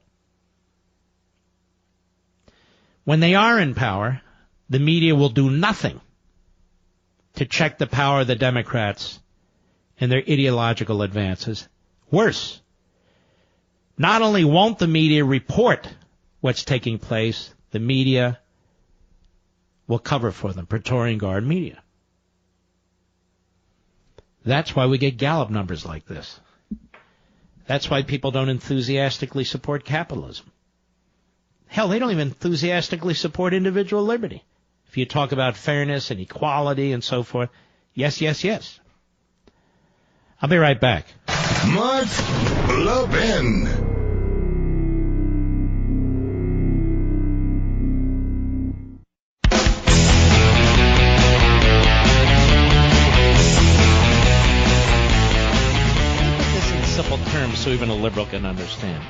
when they are in power, the media will do nothing to check the power of the Democrats and their ideological advances. Worse, not only won't the media report what's taking place, the media will cover for them, Praetorian Guard media. That's why we get Gallup numbers like this. That's why people don't enthusiastically support capitalism. Hell, they don't even enthusiastically support individual liberty. If you talk about fairness and equality and so forth, yes, yes, yes. I'll be right back. Mark Levin. Simple terms so even a liberal can understand.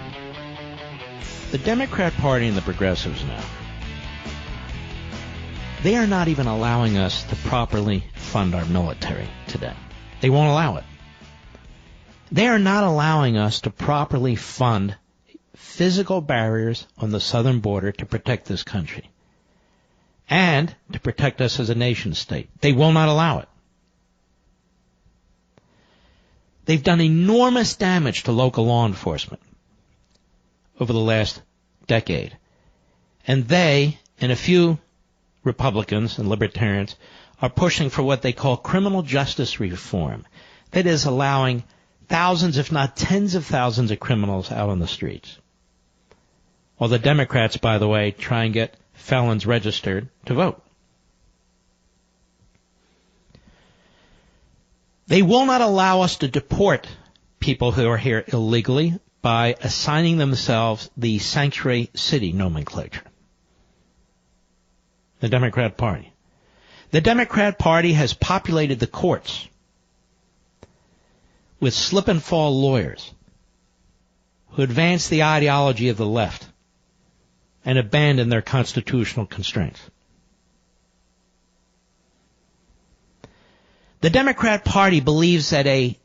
The Democrat Party and the progressives now, they are not even allowing us to properly fund our military today. They won't allow it. They are not allowing us to properly fund physical barriers on the southern border to protect this country and to protect us as a nation state. They will not allow it. They've done enormous damage to local law enforcement over the last decade. And they, and a few Republicans and libertarians, are pushing for what they call criminal justice reform. That is allowing thousands, if not tens of thousands of criminals out on the streets. While the Democrats, by the way, try and get felons registered to vote. They will not allow us to deport people who are here illegally by assigning themselves the sanctuary city nomenclature. The Democrat Party. The Democrat Party has populated the courts with slip-and-fall lawyers who advance the ideology of the left and abandon their constitutional constraints. The Democrat Party believes that a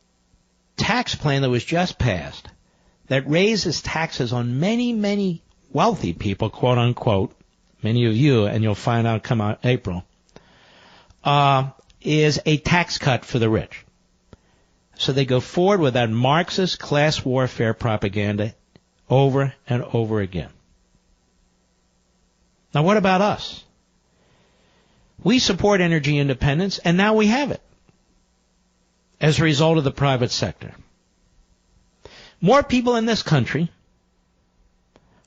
tax plan that was just passed that raises taxes on many, many wealthy people, quote unquote, many of you, and you'll find out come out April, is a tax cut for the rich. So they go forward with that Marxist class warfare propaganda over and over again. Now what about us? We support energy independence, and now we have it as a result of the private sector. More people in this country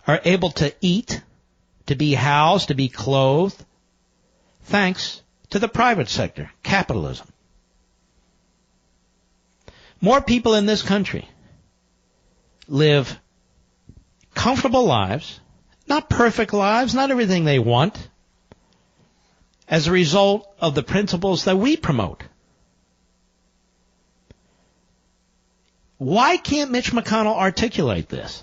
are able to eat, to be housed, to be clothed, thanks to the private sector, capitalism. More people in this country live comfortable lives, not perfect lives, not everything they want, as a result of the principles that we promote. Why can't Mitch McConnell articulate this?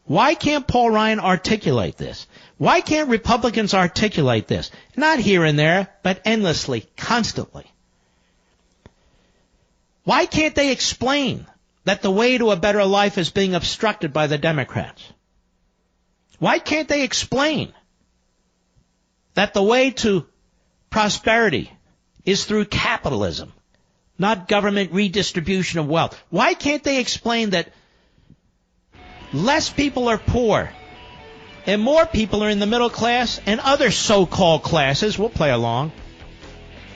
Why can't Paul Ryan articulate this? Why can't Republicans articulate this? Not here and there, but endlessly, constantly. Why can't they explain that the way to a better life is being obstructed by the Democrats? Why can't they explain that the way to prosperity is through capitalism, not government redistribution of wealth? Why can't they explain that less people are poor and more people are in the middle class and other so-called classes, we'll play along,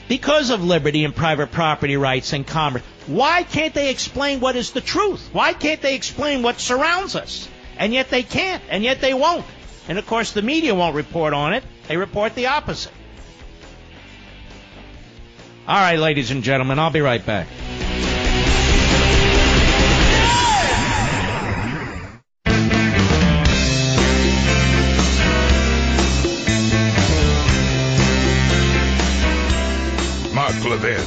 because of liberty and private property rights and commerce? Why can't they explain what is the truth? Why can't they explain what surrounds us? And yet they can't, and yet they won't. And, of course, the media won't report on it. They report the opposite. All right, ladies and gentlemen, I'll be right back. Mark Levin,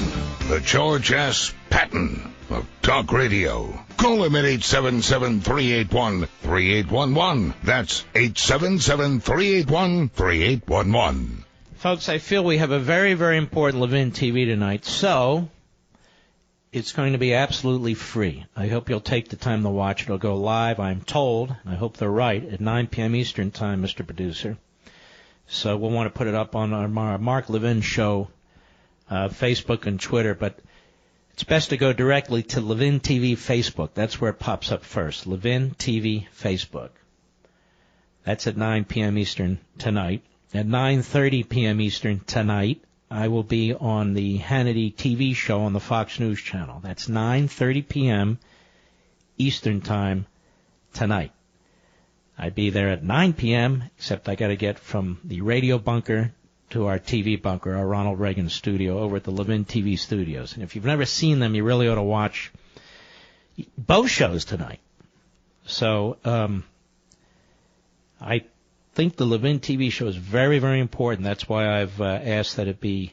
the George S. Patton of Talk Radio. Call him at 877-381-3811. That's 877-381-3811. Folks, I feel we have a very, very important Levin TV tonight, so it's going to be absolutely free. I hope you'll take the time to watch it. It'll go live, I'm told, and I hope they're right, at 9 p.m. Eastern Time, Mr. Producer. So we'll want to put it up on our Mark Levin Show, Facebook and Twitter, but it's best to go directly to Levin TV Facebook. That's where it pops up first, Levin TV Facebook. That's at 9 p.m. Eastern tonight. At 9:30 p.m. Eastern tonight, I will be on the Hannity TV show on the Fox News Channel. That's 9:30 p.m. Eastern Time tonight. I'd be there at 9 p.m., except I got to get from the radio bunker to our TV bunker, our Ronald Reagan studio, over at the Levin TV studios. And if you've never seen them, you really ought to watch both shows tonight. So I think the Levin TV show is very, very important. That's why I've asked that it be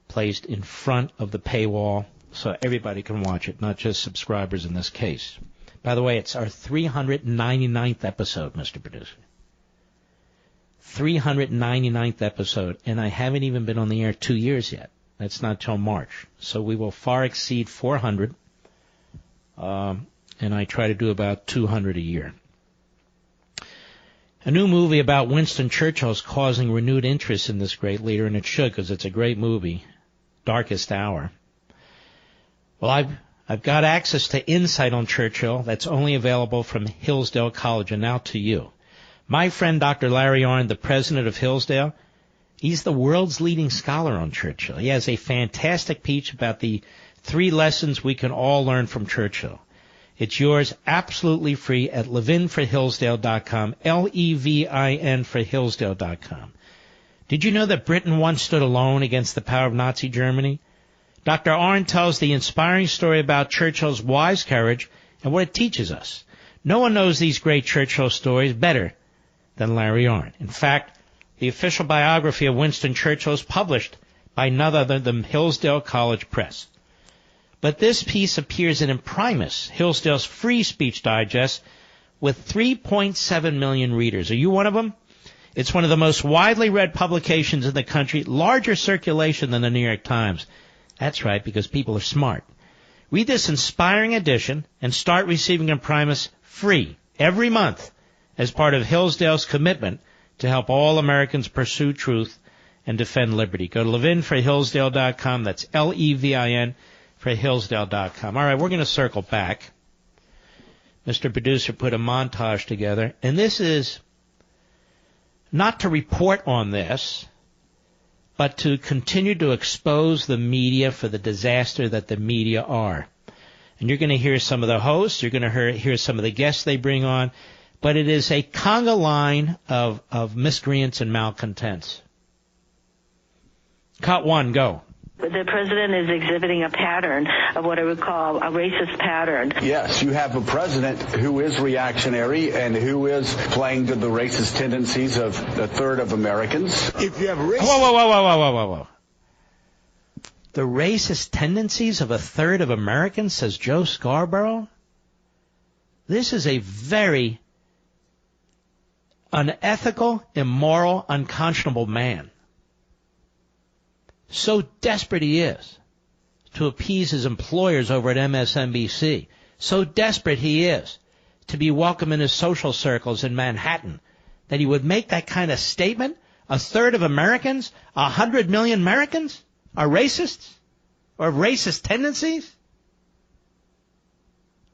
placed in front of the paywall so everybody can watch it, not just subscribers in this case. By the way, it's our 399th episode, Mr. Producer. 399th episode, and I haven't even been on the air 2 years yet. That's not till March. So we will far exceed 400, and I try to do about 200 a year. A new movie about Winston Churchill is causing renewed interest in this great leader, and it should, because it's a great movie, Darkest Hour. Well, I've got access to insight on Churchill that's only available from Hillsdale College, and now to you. My friend Dr. Larry Arnn, the president of Hillsdale, he's the world's leading scholar on Churchill. He has a fantastic speech about the 3 lessons we can all learn from Churchill. It's yours absolutely free at levinforhillsdale.com, Levin for Hillsdale.com. Did you know that Britain once stood alone against the power of Nazi Germany? Dr. Arnn tells the inspiring story about Churchill's wise courage and what it teaches us. No one knows these great Churchill stories better than Larry Arnn. In fact, the official biography of Winston Churchill is published by none other than Hillsdale College Press. But this piece appears in Imprimis, Hillsdale's free speech digest, with 3.7 million readers. Are you one of them? It's one of the most widely read publications in the country, larger circulation than the New York Times. That's right, because people are smart. Read this inspiring edition and start receiving Imprimis free every month as part of Hillsdale's commitment to help all Americans pursue truth and defend liberty. Go to levinforhillsdale.com. That's Levin for Hillsdale.com. All right, we're going to circle back. Mr. Producer put a montage together, and this is not to report on this, but to continue to expose the media for the disaster that the media are. And you're going to hear some of the hosts, you're going to hear some of the guests they bring on, but it is a conga line of miscreants and malcontents. Cut 1, go. The president is exhibiting a pattern of what I would call a racist pattern. Yes, you have a president who is reactionary and who is playing to the racist tendencies of a third of Americans. If you have Whoa. The racist tendencies of a third of Americans, says Joe Scarborough? This is a very unethical, immoral, unconscionable man. So desperate he is to appease his employers over at MSNBC. So desperate he is to be welcome in his social circles in Manhattan that he would make that kind of statement. A third of Americans, 100 million Americans are racists or have racist tendencies.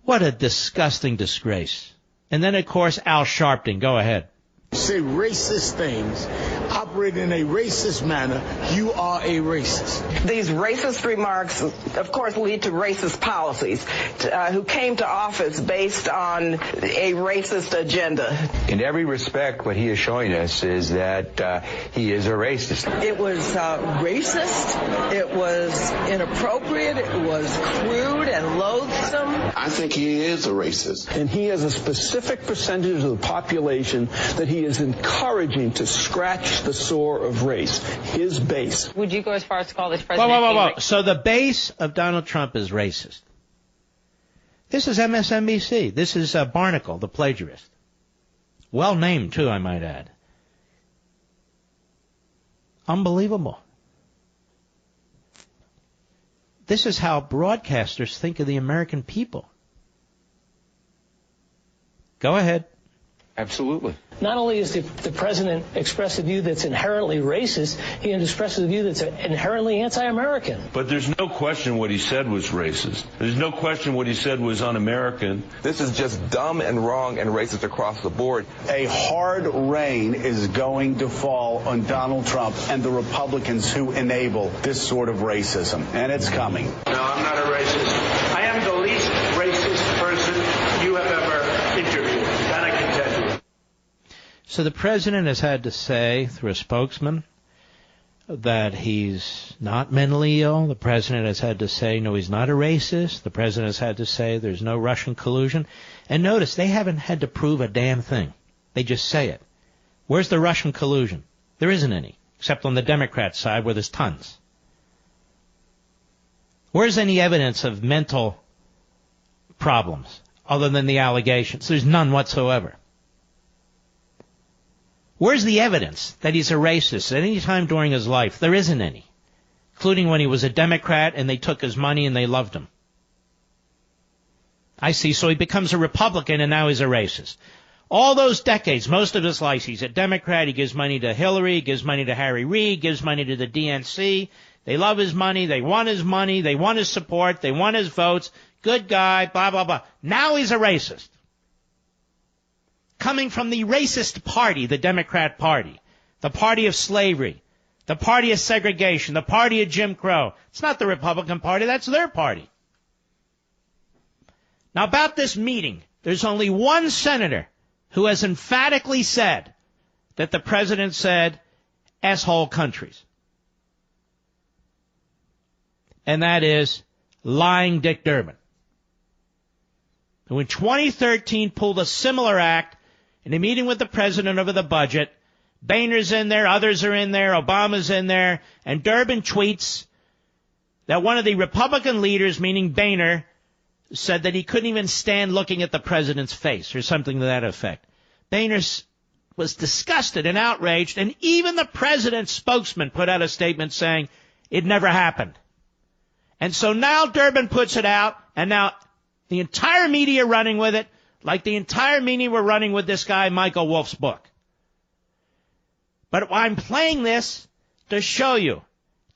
What a disgusting disgrace. And then, of course, Al Sharpton. Go ahead. say racist things, operate in a racist manner, you are a racist. These racist remarks, of course, lead to racist policies, who came to office based on a racist agenda. In every respect, what he is showing us is that he is a racist. It was racist, it was inappropriate, it was crude and loathsome. I think he is a racist. And he has a specific percentage of the population that he is encouraging to scratch the sore of race, his base. Would you go as far as to call this president? Whoa. So the base of Donald Trump is racist. This is MSNBC. This is Barnacle, the plagiarist. Well named, too, I might add. Unbelievable. This is how broadcasters think of the American people. Go ahead. Absolutely. Not only is the president expressed a view that's inherently racist, he expresses a view that's inherently anti-American. But there's no question what he said was racist. There's no question what he said was un-American. This is just dumb and wrong and racist across the board. A hard rain is going to fall on Donald Trump and the Republicans who enable this sort of racism. And it's coming. No, I'm not a racist. I am the least racist person you have ever interviewed. That I can tell you. So the president has had to say through a spokesman that he's not mentally ill. The president has had to say, no, he's not a racist. The president has had to say there's no Russian collusion. And notice, they haven't had to prove a damn thing. They just say it. Where's the Russian collusion? There isn't any, except on the Democrat side where there's tons. Where's any evidence of mental problems other than the allegations? There's none whatsoever. Where's the evidence that he's a racist at any time during his life? There isn't any, including when he was a Democrat and they took his money and they loved him. I see, so he becomes a Republican and now he's a racist. All those decades, most of his life, he's a Democrat, he gives money to Hillary, he gives money to Harry Reid, gives money to the DNC. They love his money, they want his money, they want his support, they want his votes. Good guy, blah, blah, blah. Now he's a racist. Coming from the racist party, the Democrat Party, the party of slavery, the party of segregation, the party of Jim Crow. It's not the Republican Party, that's their party. Now about this meeting, there's only one senator who has emphatically said that the president said, asshole countries. And that is lying Dick Durbin, who in 2013 pulled a similar act in a meeting with the president over the budget. Boehner's in there, others are in there, Obama's in there, and Durbin tweets that one of the Republican leaders, meaning Boehner, said that he couldn't even stand looking at the president's face, or something to that effect. Boehner was disgusted and outraged, and even the president's spokesman put out a statement saying it never happened. And so now Durbin puts it out, and now the entire media running with it, like the entire media were running with this guy, Michael Wolff's book. But I'm playing this to show you,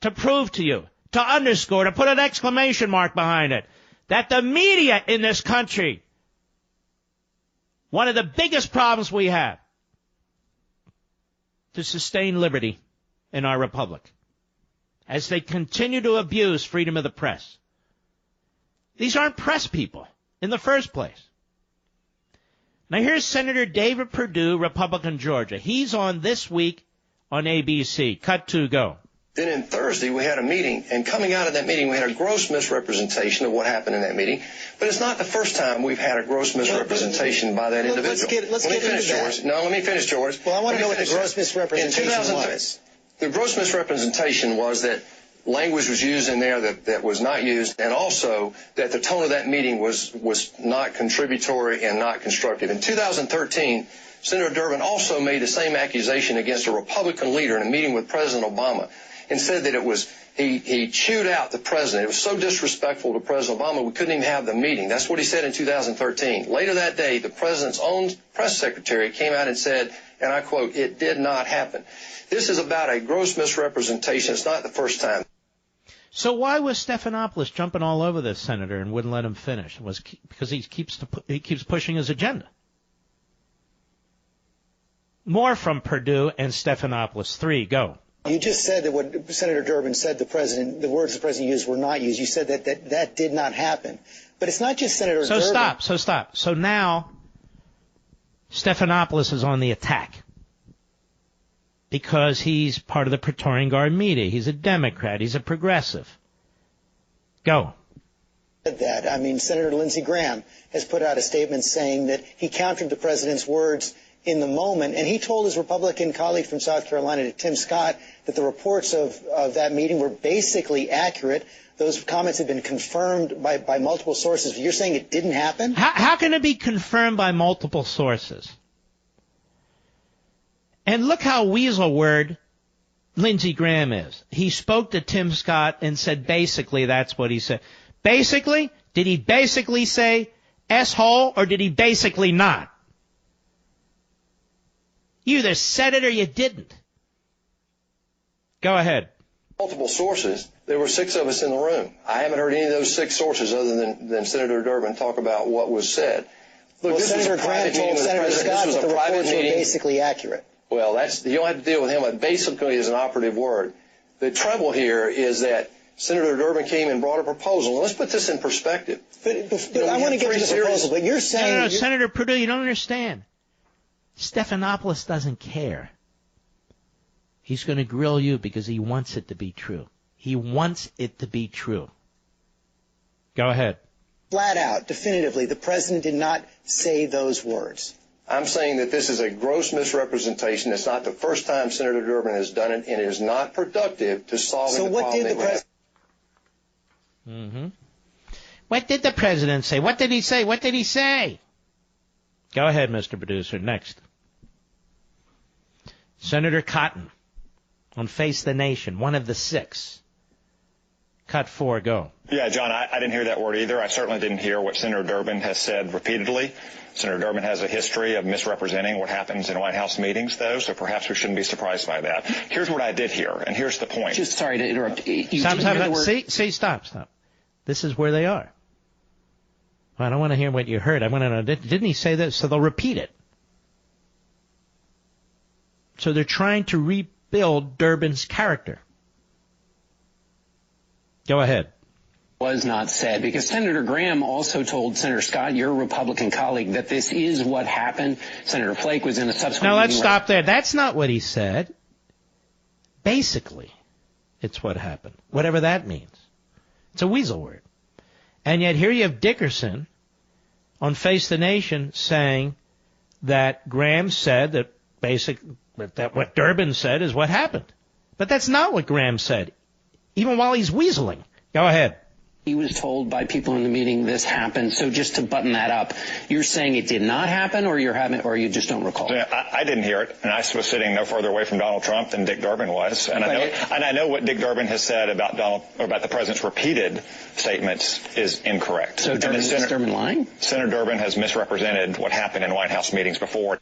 to prove to you, to underscore, to put an exclamation mark behind it, that the media in this country, one of the biggest problems we have to sustain liberty in our republic, as they continue to abuse freedom of the press. These aren't press people in the first place. Now here's Senator David Perdue, Republican Georgia. He's on This Week on ABC. Cut 2, go. Then in Thursday, we had a meeting, and coming out of that meeting, we had a gross misrepresentation of what happened in that meeting. But it's not the first time we've had a gross misrepresentation by that individual. Let's get into that. No, let me finish, George. Well, I want to know what the gross misrepresentation was. The gross misrepresentation was that language was used in there that was not used, and also that the tone of that meeting was not contributory and not constructive. In 2013, Senator Durbin also made the same accusation against a Republican leader in a meeting with President Obama and said that it was he chewed out the president. It was so disrespectful to President Obama we couldn't even have the meeting. That's what he said in 2013. Later that day, the president's own press secretary came out and said, and I quote, "It did not happen." This is about a gross misrepresentation. It's not the first time. So why was Stephanopoulos jumping all over this senator and wouldn't let him finish? It was because he keeps pushing his agenda. More from Perdue and Stephanopoulos. 3, go. You just said that what Senator Durbin said the words the president used were not used. You said that did not happen. But it's not just Senator Durbin. Stop. So now Stephanopoulos is on the attack because he's part of the Praetorian Guard media. He's a Democrat. He's a progressive. Go. That. I mean, Senator Lindsey Graham has put out a statement saying that he countered the president's words in the moment, and he told his Republican colleague from South Carolina, to Tim Scott, that the reports of that meeting were basically accurate. Those comments have been confirmed by multiple sources. You're saying it didn't happen? How can it be confirmed by multiple sources? And look how weasel word Lindsey Graham is. He spoke to Tim Scott and said basically that's what he said. Basically? Did he basically say S-hole, or did he basically not? You either said it or you didn't. Go ahead. Multiple sources. There were 6 of us in the room. I haven't heard any of those 6 sources other than Senator Durbin talk about what was said. Look, well, Senator Graham told Senator Scott that the reports were basically accurate. Well, you don't have to deal with him. But basically is an operative word. The trouble here is that Senator Durbin came and brought a proposal. Let's put this in perspective. But I want to get to the proposal, but you're saying... No, Senator Perdue, you don't understand. Stephanopoulos doesn't care. He's going to grill you because he wants it to be true. He wants it to be true. Go ahead. Flat out, definitively, the president did not say those words. I'm saying that this is a gross misrepresentation. It's not the first time Senator Durbin has done it, and it is not productive to solving the problem. So what did the president... Mm-hmm. What did the president say? What did he say? What did he say? Go ahead, Mr. Producer. Next. Senator Cotton on Face the Nation, one of the 6. Cut 4, go. Yeah, John, I didn't hear that word either. I certainly didn't hear what Senator Durbin has said repeatedly. Senator Durbin has a history of misrepresenting what happens in White House meetings, though, so perhaps we shouldn't be surprised by that. Here's what I did hear, and here's the point. Just sorry to interrupt. Stop. This is where they are. Well, I don't want to hear what you heard. I want to know, didn't he say this? So they'll repeat it. So they're trying to rebuild Durbin's character. Go ahead. Was not said, because Senator Graham also told Senator Scott, your Republican colleague, that this is what happened. Senator Flake was in a subsequent Now let's stop there. That's not what he said. Basically, it's what happened. Whatever that means. It's a weasel word. And yet here you have Dickerson on Face the Nation saying that Graham said that that what Durbin said is what happened. But that's not what Graham said, even while he's weaseling. Go ahead. He was told by people in the meeting this happened. So just to button that up, you're saying it did not happen, or you just don't recall? I didn't hear it, and I was sitting no further away from Donald Trump than Dick Durbin was, and I know what Dick Durbin has said about the president's repeated statements is incorrect. So is Durbin lying? Senator Durbin has misrepresented what happened in White House meetings before.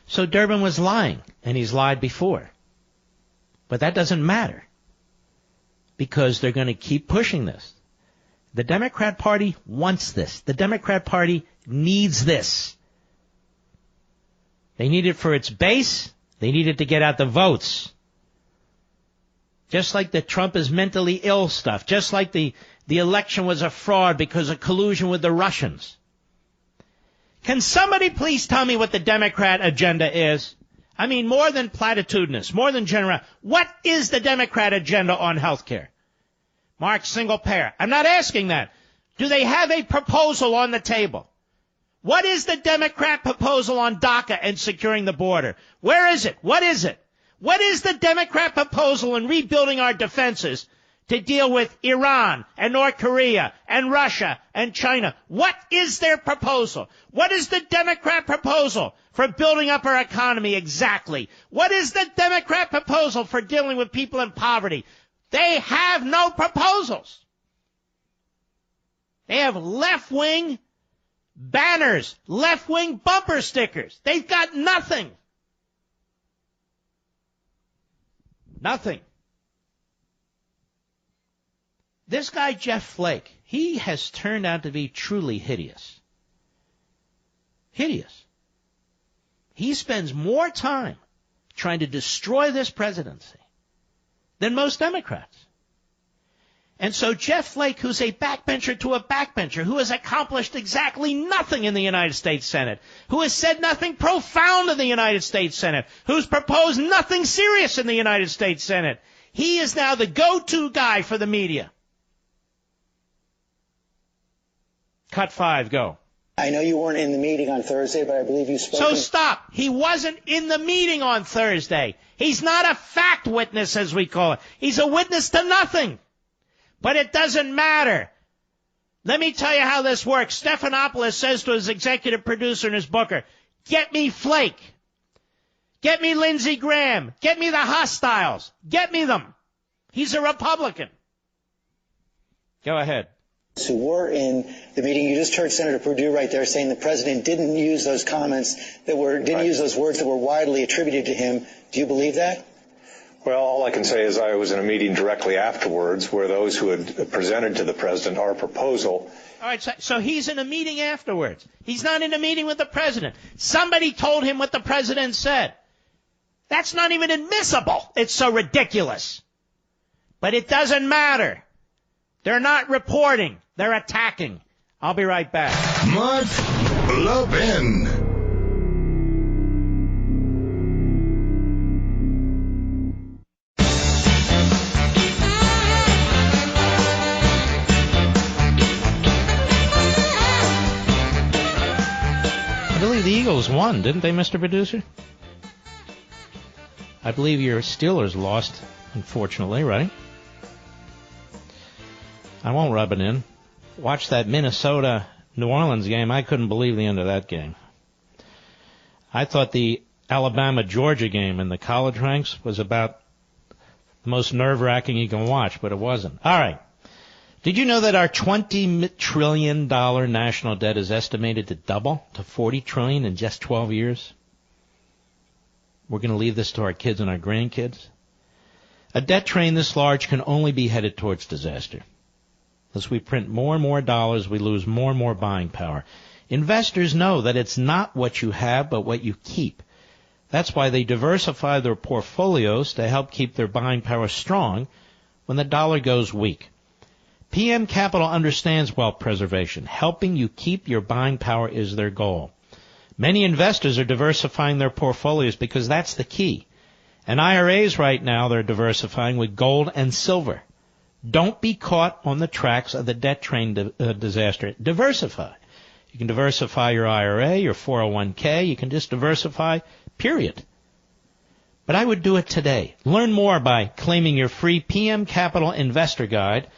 So Durbin was lying, and he's lied before. But that doesn't matter, because they're going to keep pushing this. The Democrat Party wants this. The Democrat Party needs this. They need it for its base. They need it to get out the votes. Just like the Trump is mentally ill stuff. Just like the election was a fraud because of collusion with the Russians. Can somebody please tell me what the Democrat agenda is? I mean, more than platitudinous, more than general. What is the Democrat agenda on health care? Mark, single payer. I'm not asking that. Do they have a proposal on the table? What is the Democrat proposal on DACA and securing the border? Where is it? What is it? What is the Democrat proposal in rebuilding our defenses to deal with Iran and North Korea and Russia and China? What is their proposal? What is the Democrat proposal for building up our economy exactly? What is the Democrat proposal for dealing with people in poverty? They have no proposals. They have left-wing banners, left-wing bumper stickers. They've got nothing. Nothing. This guy, Jeff Flake, he has turned out to be truly hideous. Hideous. He spends more time trying to destroy this presidency than most Democrats. And so Jeff Flake, who's a backbencher to a backbencher, who has accomplished exactly nothing in the United States Senate, who has said nothing profound in the United States Senate, who's proposed nothing serious in the United States Senate, he is now the go-to guy for the media. Cut 5, go. I know you weren't in the meeting on Thursday, but I believe you spoke. So stop. He wasn't in the meeting on Thursday. He's not a fact witness, as we call it. He's a witness to nothing. But it doesn't matter. Let me tell you how this works. Stephanopoulos says to his executive producer and his booker, get me Flake. Get me Lindsey Graham. Get me the hostiles. Get me them. He's a Republican. Go ahead. Who were in the meeting. You just heard Senator Perdue right there saying the president didn't use those comments use those words that were widely attributed to him. Do you believe that? Well, all I can say is I was in a meeting directly afterwards where those who had presented to the president our proposal. All right, so he's in a meeting afterwards. He's not in a meeting with the president. Somebody told him what the president said. That's not even admissible. It's so ridiculous. But it doesn't matter. They're not reporting. They're attacking. I'll be right back. Mark Levin. I believe the Eagles won, didn't they, Mr. Producer? I believe your Steelers lost, unfortunately, right? I won't rub it in. Watch that Minnesota-New Orleans game. I couldn't believe the end of that game. I thought the Alabama-Georgia game in the college ranks was about the most nerve-wracking you can watch, but it wasn't. All right. Did you know that our $20 trillion national debt is estimated to double to $40 trillion in just 12 years? We're going to leave this to our kids and our grandkids. A debt train this large can only be headed towards disaster. As we print more and more dollars, we lose more and more buying power. Investors know that it's not what you have, but what you keep. That's why they diversify their portfolios to help keep their buying power strong when the dollar goes weak. PM Capital understands wealth preservation. Helping you keep your buying power is their goal. Many investors are diversifying their portfolios because that's the key. And IRAs right now, they're diversifying with gold and silver. Don't be caught on the tracks of the debt train disaster. Diversify. You can diversify your IRA, your 401k. You can just diversify, period. But I would do it today. Learn more by claiming your free PM Capital Investor Guide,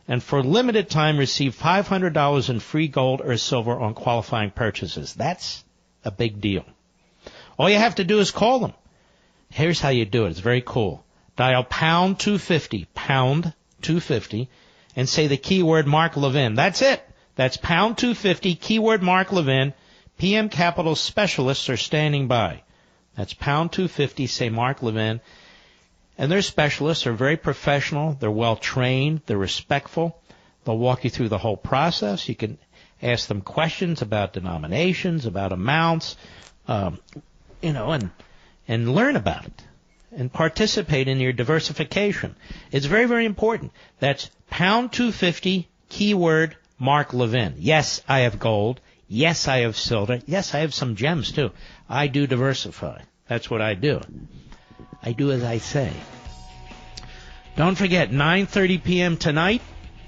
and for limited time receive $500 in free gold or silver on qualifying purchases. That's a big deal. All you have to do is call them. Here's how you do it. It's very cool. Dial pound 250, pound 250, and say the keyword Mark Levin. That's it. That's pound 250, keyword Mark Levin. PM Capital specialists are standing by. That's pound 250, say Mark Levin. And their specialists are very professional. They're well trained. They're respectful. They'll walk you through the whole process. You can ask them questions about denominations, about amounts, and learn about it and participate in your diversification. It's very, very important. That's pound 250, keyword Mark Levin. Yes, I have gold. Yes, I have silver. Yes, I have some gems, too. I do diversify. That's what I do. I do as I say. Don't forget, 9:30 p.m. tonight,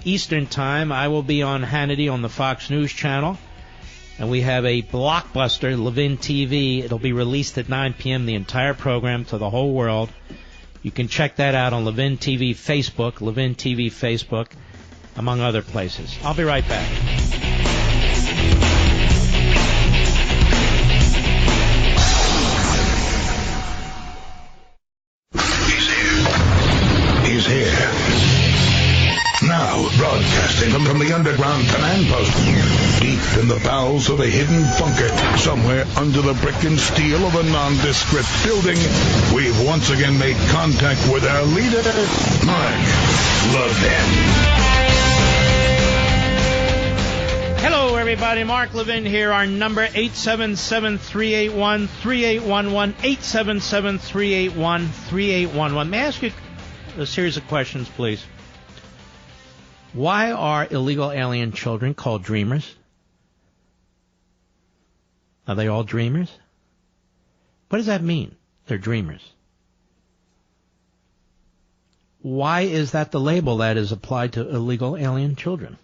Eastern Time, I will be on Hannity on the Fox News Channel. And we have a blockbuster, Levin TV. It'll be released at 9 p.m., the entire program to the whole world. You can check that out on Levin TV Facebook, among other places. I'll be right back. He's here. Now, broadcasting from the underground command post, deep in the bowels of a hidden bunker, somewhere under the brick and steel of a nondescript building, we've once again made contact with our leader, Mark Levin. Hello, everybody. Mark Levin here. Our number, 877-381-3811, 877-381-3811. May I ask you a series of questions, please? Why are illegal alien children called dreamers? Are they all dreamers? What does that mean? They're dreamers. Why is that the label that is applied to illegal alien children?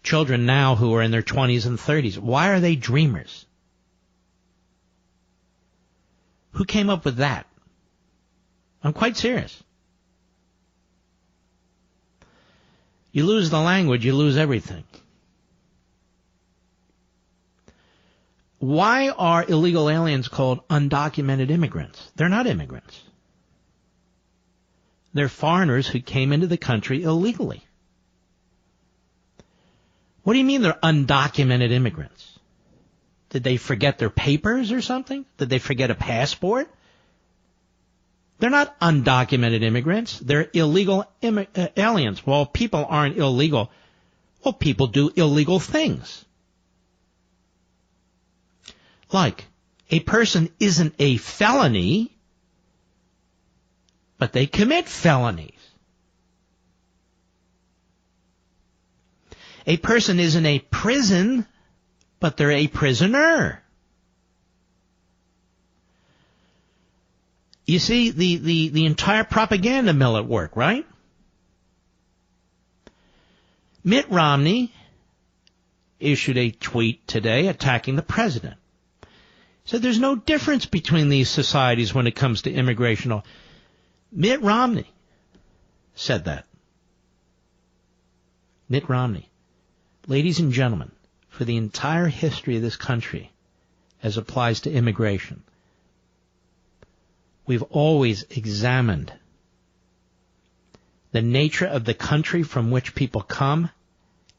Children now who are in their 20s and 30s. Why are they dreamers? Who came up with that? I'm quite serious. You lose the language, you lose everything. Why are illegal aliens called undocumented immigrants? They're not immigrants. They're foreigners who came into the country illegally. What do you mean they're undocumented immigrants? Did they forget their papers or something? Did they forget a passport? They're not undocumented immigrants. They're illegal aliens. Well, people aren't illegal. Well, people do illegal things. Like, a person isn't a felony, but they commit felonies. A person isn't a prison, but they're a prisoner. You see the entire propaganda mill at work, right? Mitt Romney issued a tweet today attacking the president. So there's no difference between these societies when it comes to immigration law. Mitt Romney said that. Mitt Romney. Ladies and gentlemen, for the entire history of this country, as applies to immigration, we've always examined the nature of the country from which people come,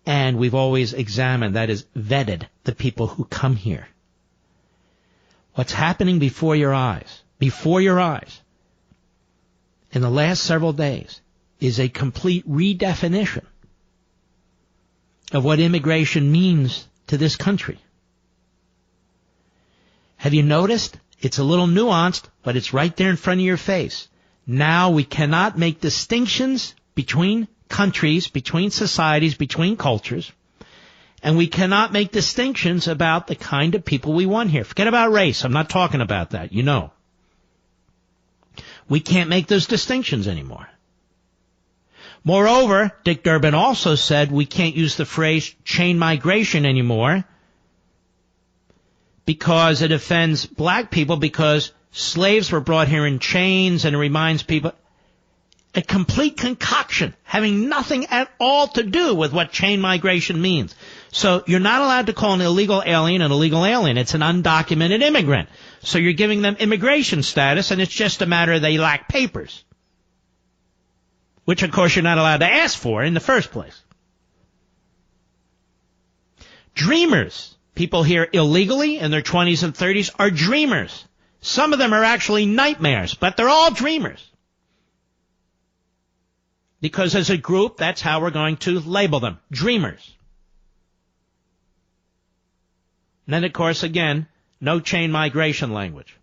and we've always examined, that is, vetted the people who come here. What's happening before your eyes, in the last several days, is a complete redefinition of what immigration means to this country. Have you noticed? It's a little nuanced, but it's right there in front of your face. Now we cannot make distinctions between countries, between societies, between cultures, and we cannot make distinctions about the kind of people we want here. Forget about race. I'm not talking about that. You know. We can't make those distinctions anymore. Moreover, Dick Durbin also said we can't use the phrase chain migration anymore because it offends black people, because slaves were brought here in chains, and it reminds people. A complete concoction having nothing at all to do with what chain migration means. So you're not allowed to call an illegal alien an illegal alien. It's an undocumented immigrant. So you're giving them immigration status, and it's just a matter of they lack papers, which, of course, you're not allowed to ask for in the first place. Dreamers, people here illegally in their 20s and 30s, are dreamers. Some of them are actually nightmares, but they're all dreamers. Because as a group, that's how we're going to label them, dreamers. And then, of course, again, no chain migration language.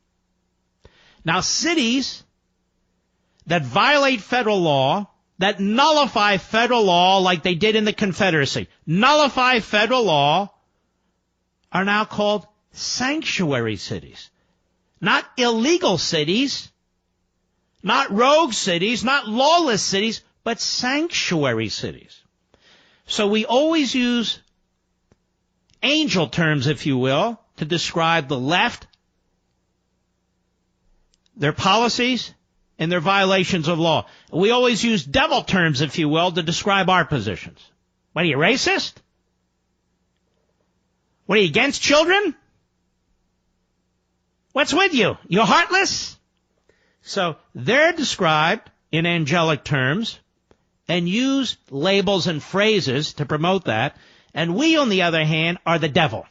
Now, cities that violate federal law, that nullify federal law like they did in the Confederacy, nullify federal law, are now called sanctuary cities. Not illegal cities, not rogue cities, not lawless cities, but sanctuary cities. So we always use angel terms, if you will, to describe the left, their policies, and their violations of law. We always use devil terms, if you will, to describe our positions. What are you, racist? What are you, against children? What's with you? You heartless? So they're described in angelic terms and use labels and phrases to promote that. And we, on the other hand, are the devil.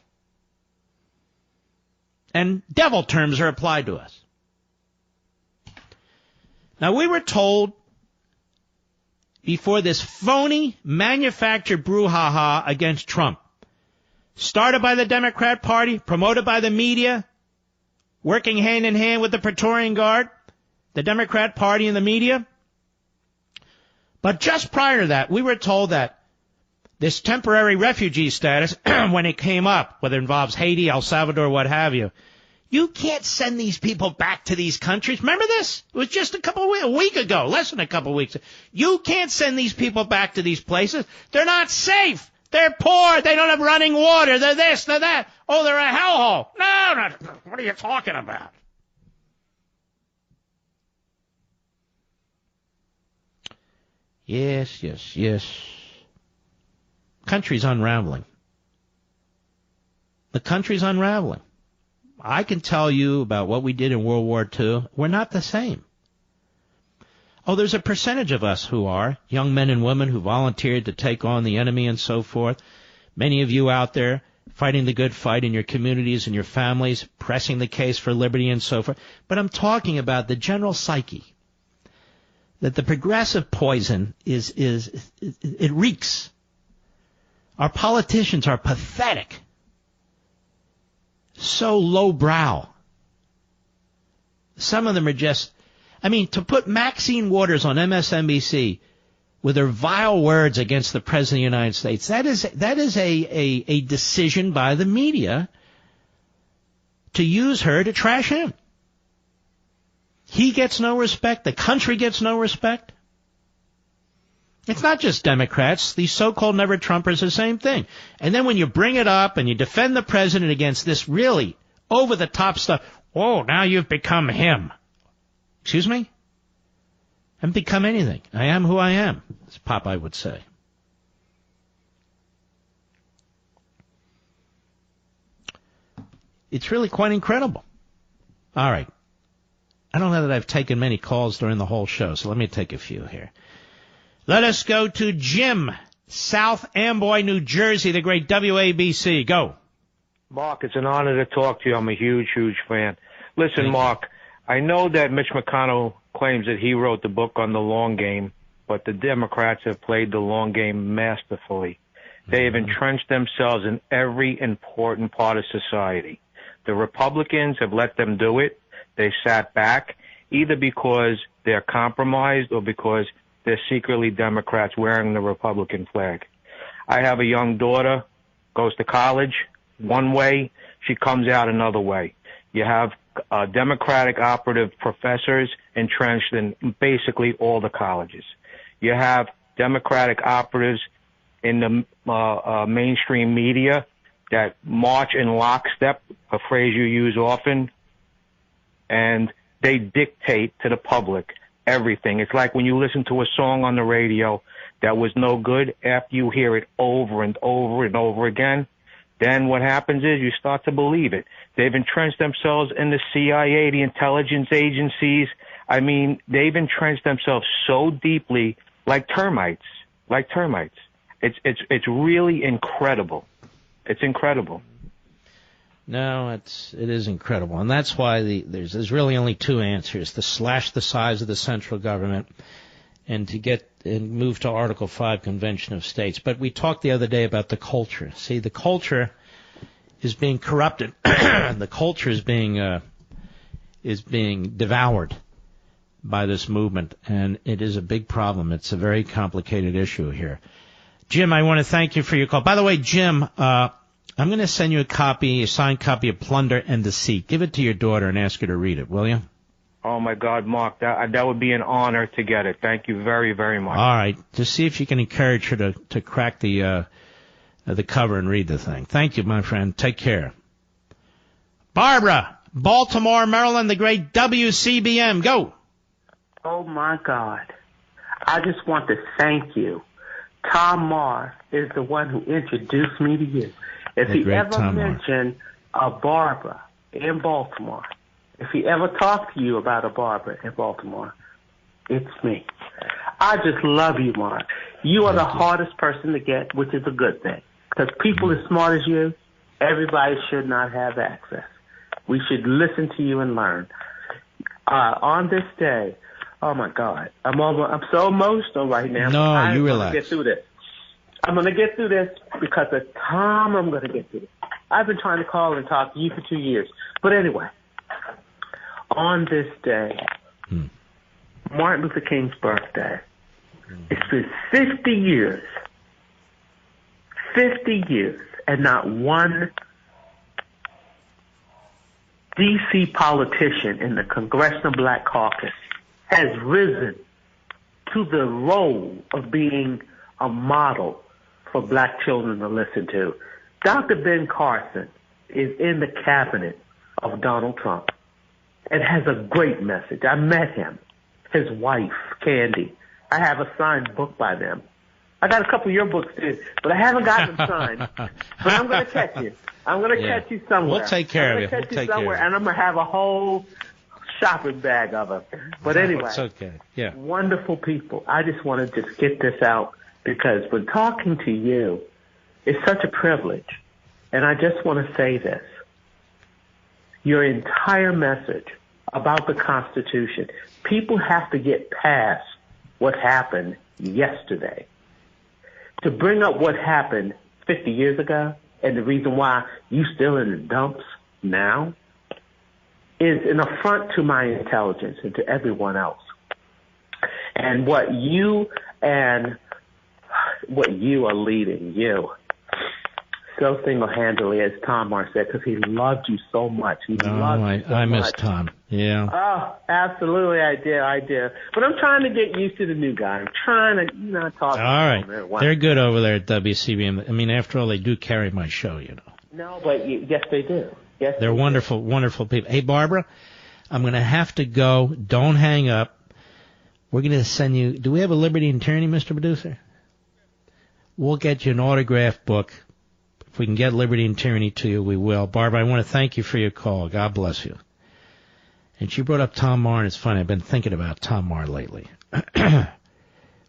And devil terms are applied to us. Now, we were told before this phony manufactured brouhaha against Trump started by the Democrat Party, promoted by the media, working hand in hand with the Praetorian Guard, the Democrat Party and the media. But just prior to that, we were told that this temporary refugee status, when it came up, whether it involves Haiti, El Salvador, what have you, you can't send these people back to these countries. Remember this? It was just a week ago, less than a couple of weeks. You can't send these people back to these places. They're not safe. They're poor. They don't have running water. They're this, they're that. Oh, they're a hellhole. No. What are you talking about? Yes. Country's unraveling. The country's unraveling. I can tell you about what we did in World War II. We're not the same. Oh, there's a percentage of us who are, young men and women who volunteered to take on the enemy and so forth. Many of you out there fighting the good fight in your communities and your families, pressing the case for liberty and so forth. But I'm talking about the general psyche. That the progressive poison it reeks. Our politicians are pathetic. So lowbrow. Some of them are just, to put Maxine Waters on MSNBC with her vile words against the President of the United States, that is a decision by the media to use her to trash him. He gets no respect. The country gets no respect. It's not just Democrats. These so-called never-Trumpers are the same thing. And then when you bring it up and you defend the president against this really over-the-top stuff, oh, now you've become him. Excuse me? I haven't become anything. I am who I am, as Popeye would say. It's really quite incredible. All right. I don't know that I've taken many calls during the whole show, so let me take a few here. Let us go to Jim, South Amboy, New Jersey, the great WABC. Go. Mark, it's an honor to talk to you. I'm a huge fan. Listen, Mark, I know that Mitch McConnell claims that he wrote the book on the long game, but the Democrats have played the long game masterfully. They have entrenched themselves in every important part of society. The Republicans have let them do it. They sat back, either because they're compromised or because they're secretly Democrats wearing the Republican flag. I have a young daughter, goes to college one way, she comes out another way. You have Democratic operative professors entrenched in basically all the colleges. You have Democratic operatives in the mainstream media that march in lockstep, a phrase you use often, and they dictate to the public everything. It's like when you listen to a song on the radio that was no good, after you hear it over and over and over again, then what happens is you start to believe it. They've entrenched themselves in the CIA, the intelligence agencies. They've entrenched themselves so deeply, like termites. It's really incredible. It's incredible. No, it is incredible, and that's why there's really only two answers: to slash the size of the central government, and to move to Article 5 Convention of States. But we talked the other day about the culture. See, the culture is being corrupted. The culture is being devoured by this movement, and it is a big problem. It's a very complicated issue here. Jim, I want to thank you for your call. By the way, Jim, I'm going to send you a signed copy of Plunder and Deceit. Give it to your daughter and ask her to read it, will you? Oh, my God, Mark, that would be an honor to get it. Thank you very, very much. All right. Just see if you can encourage her to crack the cover and read the thing. Thank you, my friend. Take care. Barbara, Baltimore, Maryland, the great WCBM. Go. Oh, my God. I just want to thank you. Tom Marr is the one who introduced me to you. If he ever mentioned a Barbara in Baltimore, if he ever talked to you about a Barbara in Baltimore, it's me. I just love you, Mark. You are the hardest person to get, which is a good thing. Because people as smart as you, everybody should not have access. We should listen to you and learn. On this day, oh my God, I'm so emotional right now. No, you relax. I'm going to get through this. because of Tom, I'm going to get to this. I've been trying to call and talk to you for 2 years. But anyway, on this day, Martin Luther King's birthday, it's been 50 years, and not one D.C. politician in the Congressional Black Caucus has risen to the role of being a model for black children to listen to. Dr. Ben Carson is in the cabinet of Donald Trump and has a great message. I met him, his wife, Candy. I have a signed book by them. I got a couple of your books too, but I haven't gotten them signed. But I'm going to catch you. I'm going to catch you somewhere. We'll take care of you. I'm going to catch you somewhere, and I'm going to have a whole shopping bag of them. But anyway, it's okay. Yeah. Wonderful people. I just want to just get this out because when talking to you, it's such a privilege. And I just want to say this. Your entire message about the Constitution, people have to get past what happened yesterday. To bring up what happened 50 years ago and the reason why you still in the dumps now is an affront to my intelligence and to everyone else. And what you are leading, so single-handedly, as Tom Marr said, because he loved you so much. I miss Tom. Yeah. Oh, absolutely, I did. But I'm trying to get used to the new guy. I'm trying to, talk to him. All right. They're good over there at WCBM. I mean, after all, they do carry my show, No, but yes, they do. Yes, they're wonderful, wonderful people. Hey, Barbara, I'm going to have to go. Don't hang up. We're going to send you. Do we have a Liberty and Tyranny, Mr. Producer? We'll get you an autographed book. If we can get Liberty and Tyranny to you, we will. Barbara, I want to thank you for your call. God bless you. And she brought up Tom Marr, and it's funny. I've been thinking about Tom Marr lately.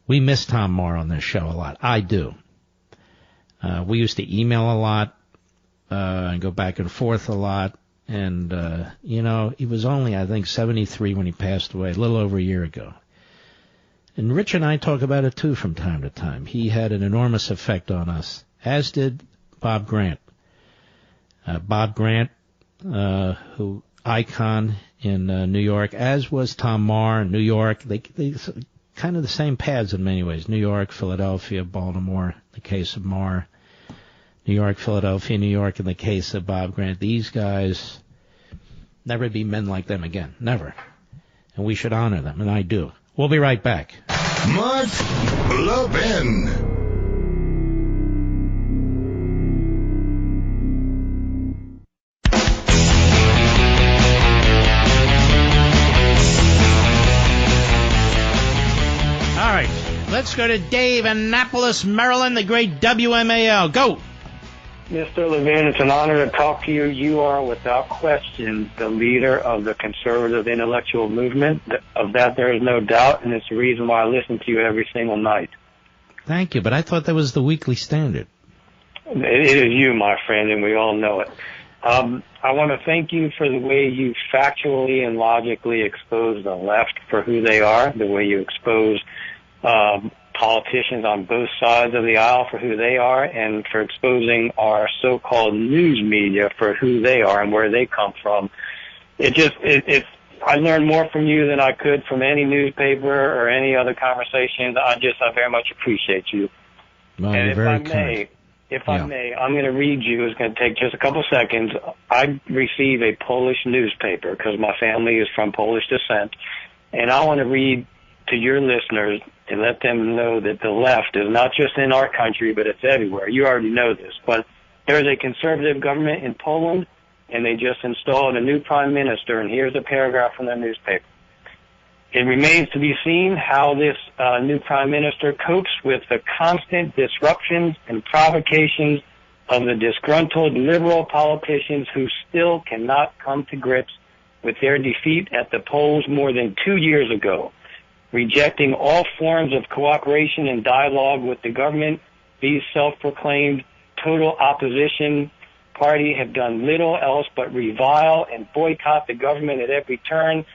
We miss Tom Marr on this show a lot. I do. We used to email a lot and go back and forth a lot. And, he was only, I think, 73 when he passed away, a little over a year ago. And Rich and I talk about it, too, from time to time. He had an enormous effect on us, as did Bob Grant. Bob Grant, who icon in New York, as was Tom Marr in New York. They kind of the same paths in many ways. New York, Philadelphia, Baltimore, in the case of Marr. New York, Philadelphia, New York, in the case of Bob Grant. These guys, never be men like them again. Never. And we should honor them, and I do. We'll be right back. Mark Levin. Let's go to Dave, Annapolis, Maryland, the great WMAL. Go! Mr. Levin, it's an honor to talk to you. You are, without question, the leader of the conservative intellectual movement. Of that, there is no doubt, and it's the reason why I listen to you every single night. Thank you, but I thought that was the Weekly Standard. It is you, my friend, and we all know it. I want to thank you for the way you factually and logically expose the left for who they are, the way you expose politicians on both sides of the aisle for who they are, and for exposing our so-called news media for who they are and where they come from. I learned more from you than I could from any newspaper or any other conversations. I very much appreciate you. Well, and if I may, I'm going to read you. It's going to take just a couple seconds. I receive a Polish newspaper because my family is from Polish descent, and I want to read to your listeners and let them know that the left is not just in our country, but it's everywhere. You already know this, but there's a conservative government in Poland, and they just installed a new prime minister, and here's a paragraph from their newspaper. It remains to be seen how this new prime minister copes with the constant disruptions and provocations of the disgruntled liberal politicians who still cannot come to grips with their defeat at the polls more than 2 years ago. Rejecting all forms of cooperation and dialogue with the government, these self-proclaimed total opposition party have done little else but revile and boycott the government at every turn,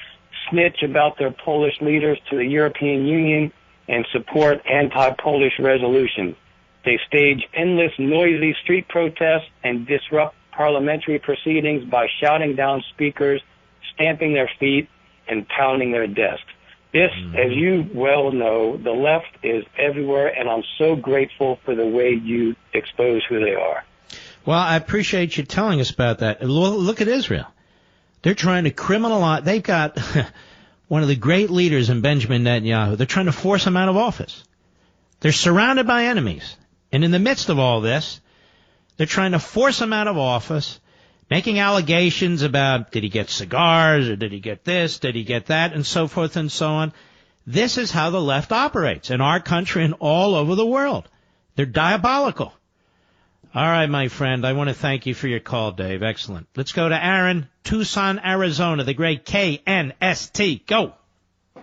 snitch about their Polish leaders to the European Union, and support anti-Polish resolutions. They stage endless, noisy street protests and disrupt parliamentary proceedings by shouting down speakers, stamping their feet, and pounding their desks. This, as you well know, the left is everywhere, and I'm so grateful for the way you expose who they are. Well, I appreciate you telling us about that. Look at Israel. They're trying to criminalize. They've got one of the great leaders in Benjamin Netanyahu. They're trying to force him out of office. They're surrounded by enemies. And in the midst of all this, they're trying to force him out of office, making allegations about did he get cigars or did he get this, did he get that, and so forth and so on. This is how the left operates in our country and all over the world. They're diabolical. All right, my friend, I want to thank you for your call, Dave. Excellent. Let's go to Aaron, Tucson, Arizona, the great KNST. Go.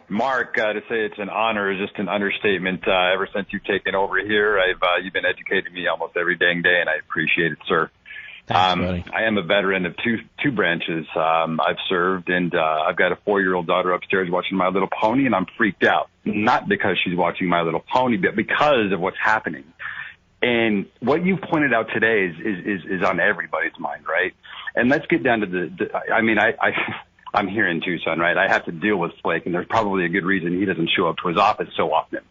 Mark, to say it's an honor is just an understatement. Ever since you've taken over here, you've been educating me almost every dang day, and I appreciate it, sir. Thanks, buddy. I am a veteran of two branches. I've served, and I've got a 4-year-old daughter upstairs watching My Little Pony, and I'm freaked out. Not because she's watching My Little Pony, but because of what's happening. And what you pointed out today is on everybody's mind, right? And let's get down to I'm here in Tucson, right? I have to deal with Flake, and there's probably a good reason he doesn't show up to his office so often.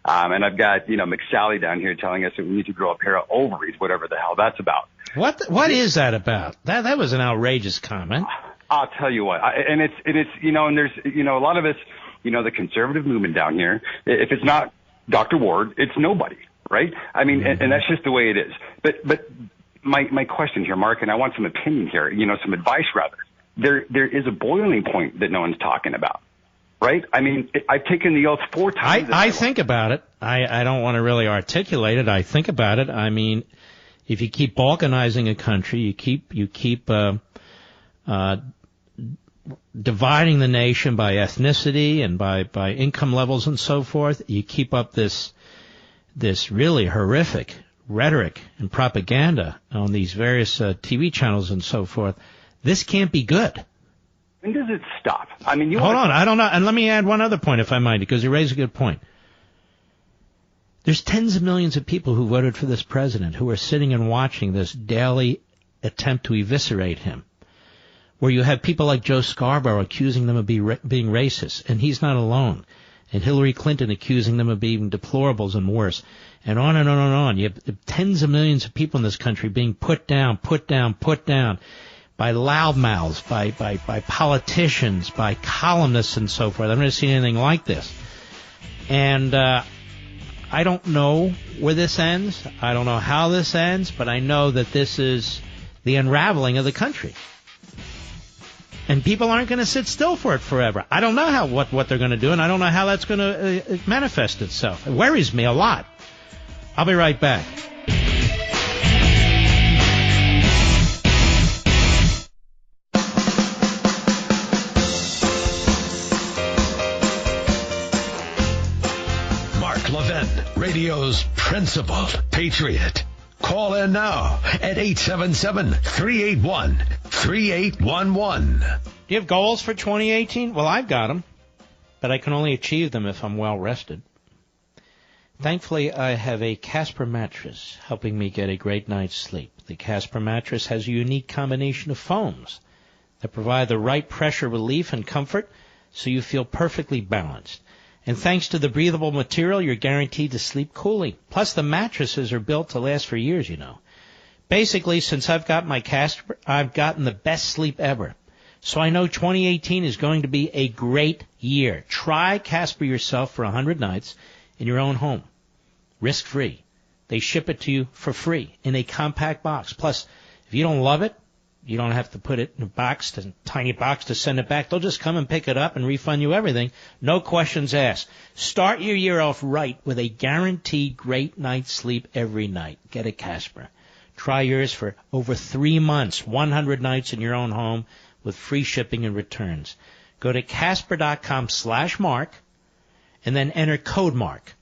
And I've got, McSally down here telling us that we need to grow a pair of ovaries, whatever the hell that's about. What is that about? That was an outrageous comment. I'll tell you what, and there's, a lot of us, the conservative movement down here, if it's not Dr. Ward, it's nobody, right? I mean, and that's just the way it is. But my question here, Mark, and I want some opinion here, some advice rather. There is a boiling point that no one's talking about, right? I mean, I've taken the oath 4 times. I think about it. I don't want to really articulate it. I think about it. I mean, if you keep balkanizing a country, you keep dividing the nation by ethnicity and by income levels and so forth, you keep up this really horrific rhetoric and propaganda on these various TV channels and so forth. This can't be good. When does it stop? I mean, hold on. I don't know. And let me add one other point, if I might, because you raise a good point. There's tens of millions of people who voted for this president who are sitting and watching this daily attempt to eviscerate him, where you have people like Joe Scarborough accusing them of being racist, and he's not alone, and Hillary Clinton accusing them of being deplorables and worse, and on and on and on. You have tens of millions of people in this country being put down by loudmouths, by politicians, by columnists and so forth. I've never seen anything like this. And I don't know where this ends. I don't know how this ends, but I know that this is the unraveling of the country. And people aren't going to sit still for it forever. I don't know what they're going to do, and I don't know how that's going to manifest itself. It worries me a lot. I'll be right back. Levin, radio's principled patriot. Call in now at 877-381-3811. Do you have goals for 2018? Well, I've got them, but I can only achieve them if I'm well rested. Thankfully, I have a Casper mattress helping me get a great night's sleep. The Casper mattress has a unique combination of foams that provide the right pressure relief and comfort so you feel perfectly balanced. And thanks to the breathable material, you're guaranteed to sleep coolly. Plus, the mattresses are built to last for years, Basically, since I've got my Casper, I've gotten the best sleep ever. So I know 2018 is going to be a great year. Try Casper yourself for 100 nights in your own home. Risk-free. They ship it to you for free in a compact box. Plus, if you don't love it, you don't have to put it in a tiny box to send it back. They'll just come and pick it up and refund you everything. No questions asked. Start your year off right with a guaranteed great night's sleep every night. Get a Casper. Try yours for over 3 months, 100 nights in your own home with free shipping and returns. Go to Casper.com/Mark and then enter code Mark.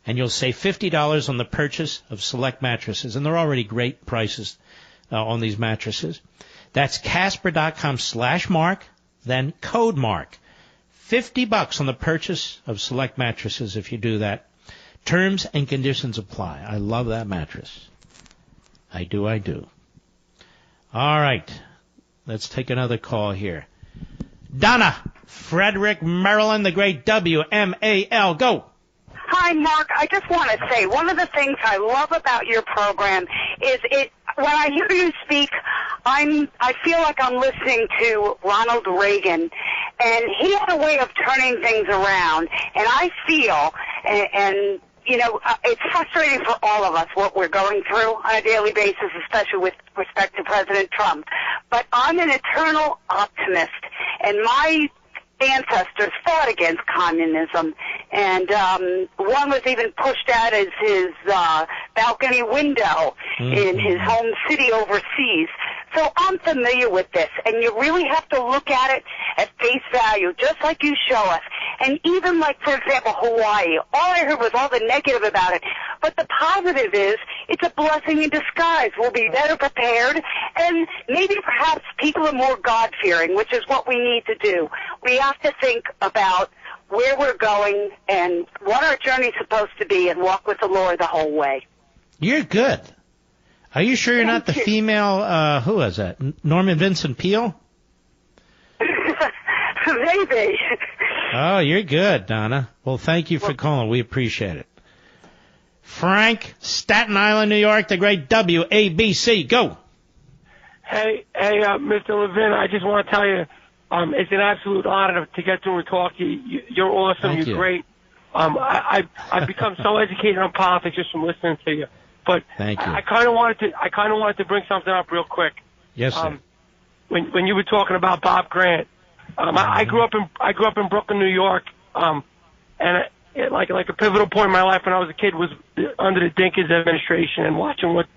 And you'll save $50 on the purchase of select mattresses. And they're already great prices on these mattresses. That's Casper.com/Mark, then code Mark. $50 on the purchase of select mattresses if you do that. Terms and conditions apply. I love that mattress. I do. All right. Let's take another call here. Donna, Frederick, Maryland, the great WMAL. Go. Hi, Mark. I just want to say one of the things I love about your program is when I hear you speak, I feel like I'm listening to Ronald Reagan, and he had a way of turning things around. And I feel, and you know, it's frustrating for all of us what we're going through on a daily basis, especially with respect to President Trump. But I'm an eternal optimist, and my ancestors fought against communism, and one was even pushed out as his balcony window in his home city overseas. So I'm familiar with this, and you really have to look at it at face value, just like you show us. And even like, for example, Hawaii, all I heard was all the negative about it. But the positive is it's a blessing in disguise. We'll be better prepared, and maybe perhaps people are more God-fearing, which is what we need to do. We have to think about where we're going and what our journey's supposed to be and walk with the Lord the whole way. You're good. Are you sure you're not the female, who is that, Norman Vincent Peale? Maybe. Oh, you're good, Donna. Well, thank you for calling. We appreciate it. Frank, Staten Island, New York, the great WABC. Go. Hey, Mr. Levin, I just want to tell you, it's an absolute honor to get to and talk to you. You're awesome. You're great. I've become so educated on politics just from listening to you. But thank you. I kind of wanted to bring something up real quick. Yes, sir. When you were talking about Bob Grant, I grew up in Brooklyn, New York, and like a pivotal point in my life when I was a kid was under the Dinkins administration and watching what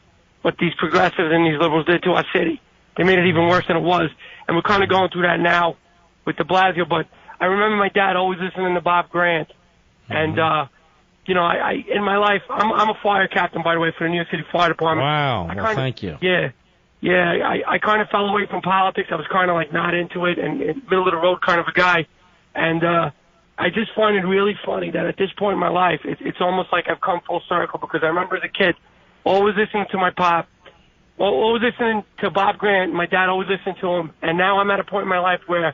these progressives and these liberals did to our city. They made it even worse than it was, and we're kind of going through that now with de Blasio. But I remember my dad always listening to Bob Grant, and you know, I in my life, I'm a fire captain, by the way, for the New York City Fire Department. Wow, well, thank you. Yeah, I kind of fell away from politics. I was kind of like not into it and middle of the road kind of a guy. And I just find it really funny that at this point in my life, it's almost like I've come full circle, because I remember as a kid always listening to my pop, always listening to Bob Grant. My dad always listened to him. And now I'm at a point in my life where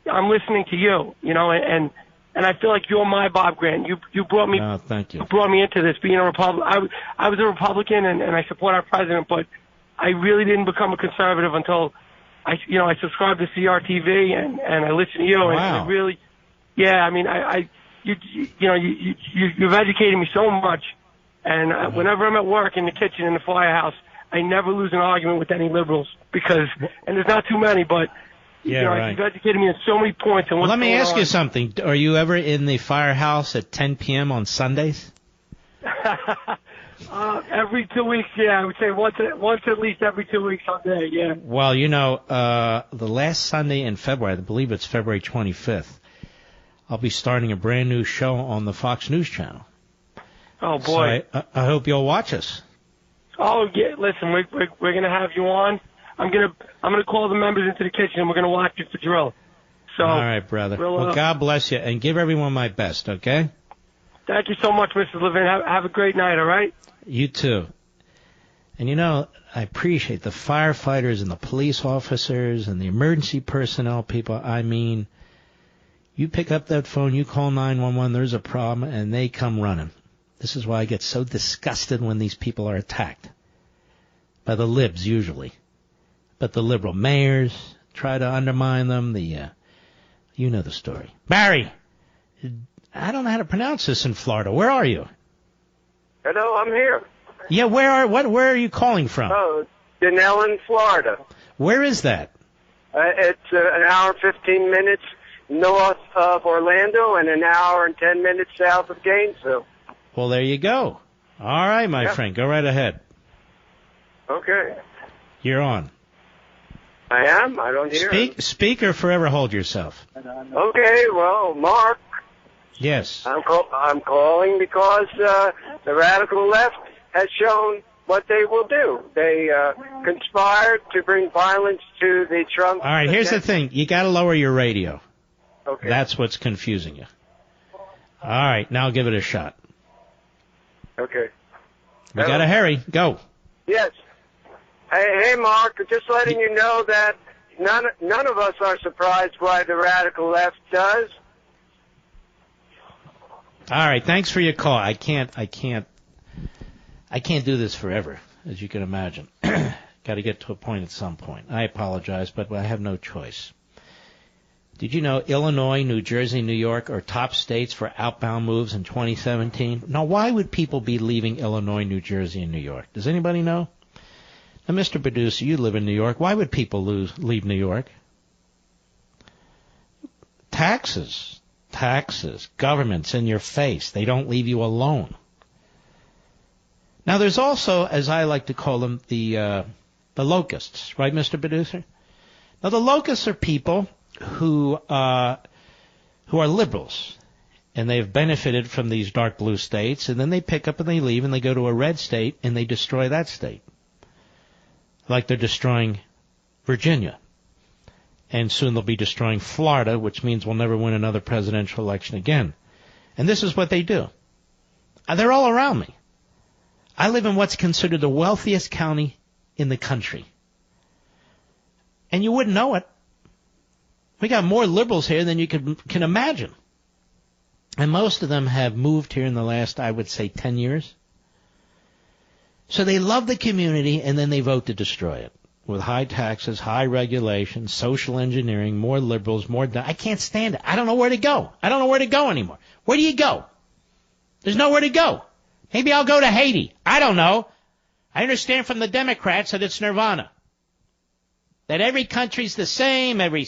I'm listening to you, you know, and I feel like you're my Bob Grant. You brought me. Oh, thank you. You brought me into this, being a Republican. I was a Republican, and I support our president, but I really didn't become a conservative until I subscribed to CRTV and I listened to you. Wow. And I really, I mean, you've educated me so much. And whenever I'm at work in the kitchen in the firehouse, I never lose an argument with any liberals and there's not too many, but. Right. You've educated me on so many points. And let me ask you something. Are you ever in the firehouse at 10 p.m. on Sundays? Every 2 weeks, I would say once at least every 2 weeks Sunday, yeah. Well, you know, the last Sunday in February, I believe it's February 25th, I'll be starting a brand new show on the Fox News Channel. Oh, boy. So I hope you'll watch us. Oh, yeah, listen, we're going to have you on. I'm gonna call the members into the kitchen, and we're gonna watch you for drill. So, all right, brother. Well, God bless you, and give everyone my best, okay? Thank you so much, Mrs. Levin. Have a great night, all right? You too. And you know, I appreciate the firefighters and the police officers and the emergency personnel people. I mean, you pick up that phone, you call 911, there's a problem, and they come running. This is why I get so disgusted when these people are attacked. By the libs, usually. But the liberal mayors try to undermine them. You know the story. Barry, I don't know how to pronounce this in Florida. Where are you? Hello, I'm here. Yeah, where are you calling from? Oh, Denellen, Florida. Where is that? It's an hour and 15 minutes north of Orlando and an hour and 10 minutes south of Gainesville. Well, there you go. All right, my friend, go right ahead. Okay. You're on. I am? I don't hear Speak or forever hold yourself. Okay, well, Mark. Yes. I'm calling because the radical left has shown what they will do. They conspired to bring violence to the Trump... All right, here's the thing. You got to lower your radio. Okay. That's what's confusing you. All right, now give it a shot. Okay. We got to hurry. Go. Yes. Hey, Mark, just letting you know that none of us are surprised why the radical left does. All right. Thanks for your call. I can't do this forever, as you can imagine. Got to get to a point at some point. I apologize, but I have no choice. Did you know Illinois, New Jersey, New York are top states for outbound moves in 2017? Now, why would people be leaving Illinois, New Jersey, and New York? Does anybody know? Now, Mr. Producer, you live in New York. Why would people leave New York? Taxes. Government's in your face. They don't leave you alone. Now, there's also, as I like to call them, the locusts, right, Mr. Producer? Now, the locusts are people who are liberals, and they've benefited from these dark blue states, and then they pick up and they leave and they go to a red state and they destroy that state, like they're destroying Virginia, and soon they'll be destroying Florida, which means we'll never win another presidential election again. And this is what they do. They're all around me. I live in what's considered the wealthiest county in the country, and you wouldn't know it. We got more liberals here than you can imagine. And most of them have moved here in the last, I would say, 10 years. So they love the community, and then they vote to destroy it. With high taxes, high regulations, social engineering, more liberals, I can't stand it. I don't know where to go. I don't know where to go anymore. Where do you go? There's nowhere to go. Maybe I'll go to Haiti. I don't know. I understand from the Democrats that it's nirvana. That every country's the same, every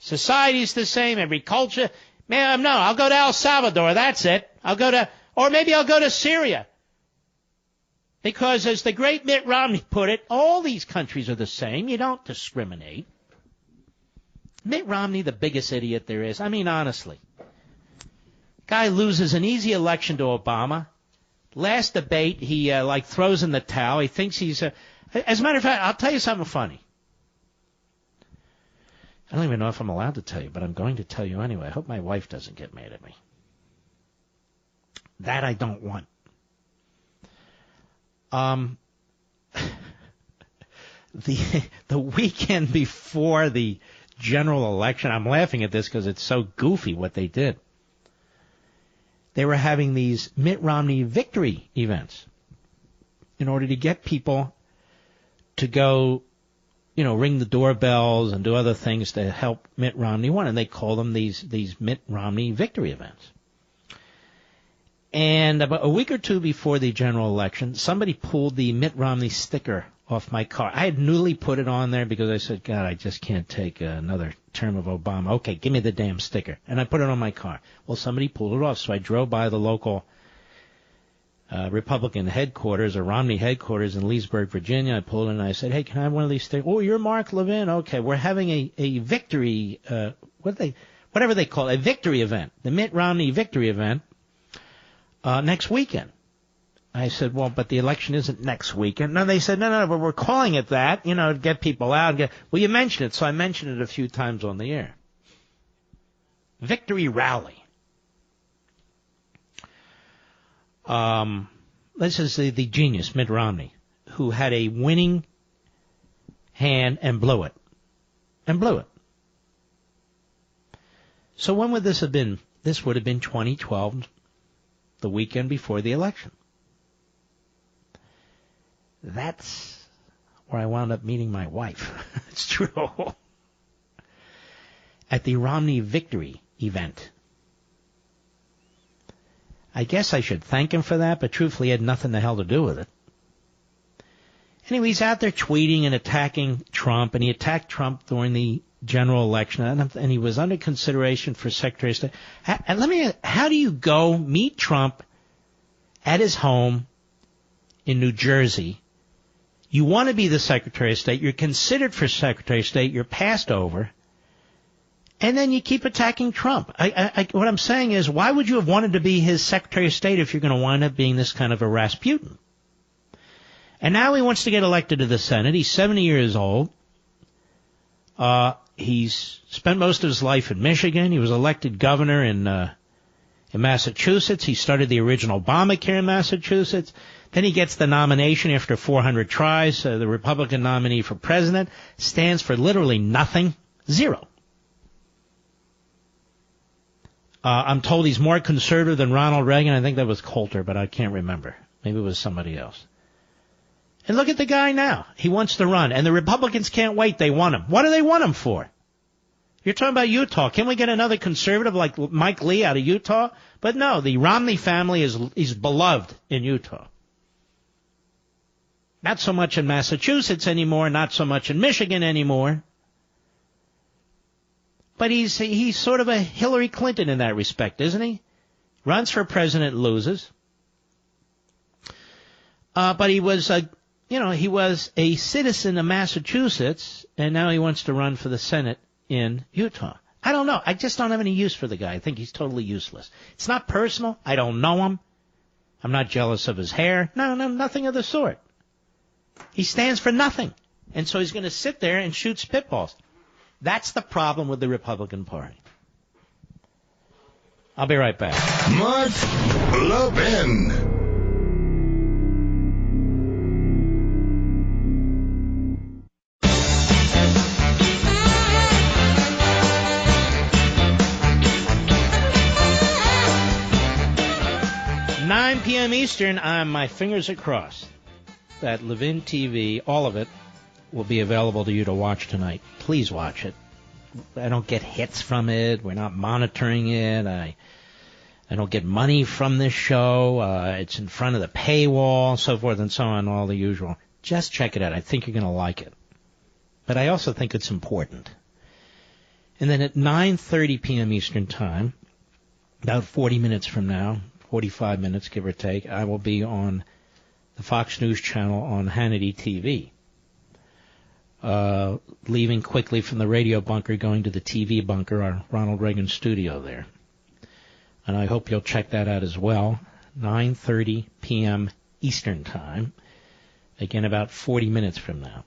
society's the same, every culture. Man, no, I'll go to El Salvador, that's it. Or maybe I'll go to Syria. Because as the great Mitt Romney put it, all these countries are the same. You don't discriminate. Mitt Romney, the biggest idiot there is. I mean, honestly. Guy loses an easy election to Obama. Last debate, he throws in the towel. He thinks he's as a matter of fact, I'll tell you something funny. I don't even know if I'm allowed to tell you, but I'm going to tell you anyway. I hope my wife doesn't get mad at me. That I don't want. The weekend before the general election, I'm laughing at this because it's so goofy what they did. They were having these Mitt Romney victory events in order to get people to go, ring the doorbells and do other things to help Mitt Romney win. And they call them these Mitt Romney victory events. And about a week or two before the general election, somebody pulled the Mitt Romney sticker off my car. I had newly put it on there because I said, God, I just can't take another term of Obama. Okay, give me the damn sticker. And I put it on my car. Well, somebody pulled it off, so I drove by the local Republican headquarters or Romney headquarters in Leesburg, Virginia. I pulled in and I said, hey, can I have one of these stickers? Oh, you're Mark Levin? Okay, we're having a victory, whatever they call it, a victory event, the Mitt Romney victory event, next weekend. I said, well, but the election isn't next weekend. No, they said, no, but we're calling it that, to get people out. Well, you mentioned it, so I mentioned it a few times on the air. Victory rally. This is the genius, Mitt Romney, who had a winning hand and blew it. So when would this have been? This would have been 2012, the weekend before the election. That's where I wound up meeting my wife. It's true. At the Romney victory event. I guess I should thank him for that, but truthfully he had nothing the hell to do with it. Anyway, he's out there tweeting and attacking Trump, and he attacked Trump during the general election, and he was under consideration for Secretary of State. And how do you go meet Trump at his home in New Jersey? You want to be the Secretary of State. You're considered for Secretary of State. You're passed over. And then you keep attacking Trump. What I'm saying is, why would you have wanted to be his Secretary of State if you're going to wind up being this kind of a Rasputin? And now he wants to get elected to the Senate. He's 70 years old. He's spent most of his life in Michigan. He was elected governor in in Massachusetts. He started the original Obamacare in Massachusetts. Then he gets the nomination after 400 tries. The Republican nominee for president stands for literally nothing. Zero. I'm told he's more conservative than Ronald Reagan. I think that was Coulter, but I can't remember. Maybe it was somebody else. And look at the guy now. He wants to run, and the Republicans can't wait. They want him. What do they want him for? You're talking about Utah. Can we get another conservative like Mike Lee out of Utah? But no, the Romney family is beloved in Utah. Not so much in Massachusetts anymore, not so much in Michigan anymore. But he's sort of a Hillary Clinton in that respect, isn't he? Runs for president, loses. But he was a citizen of Massachusetts, and now he wants to run for the Senate in Utah. I don't know. I just don't have any use for the guy. I think he's totally useless. It's not personal. I don't know him. I'm not jealous of his hair. No, nothing of the sort. He stands for nothing. And so he's going to sit there and shoot spitballs. That's the problem with the Republican Party. I'll be right back. Mark Levin. p.m. Eastern, my fingers are crossed that Levin TV, all of it, will be available to you to watch tonight. Please watch it. I don't get hits from it. We're not monitoring it. I don't get money from this show. It's in front of the paywall, so forth and so on, all the usual. Just check it out. I think you're going to like it. But I also think it's important. And then at 9:30 p.m. Eastern Time, about 40 minutes from now, 45 minutes, give or take, I will be on the Fox News channel on Hannity TV. Leaving quickly from the radio bunker, going to the TV bunker, our Ronald Reagan studio there. And I hope you'll check that out as well. 9:30 p.m. Eastern Time. Again, about 40 minutes from now.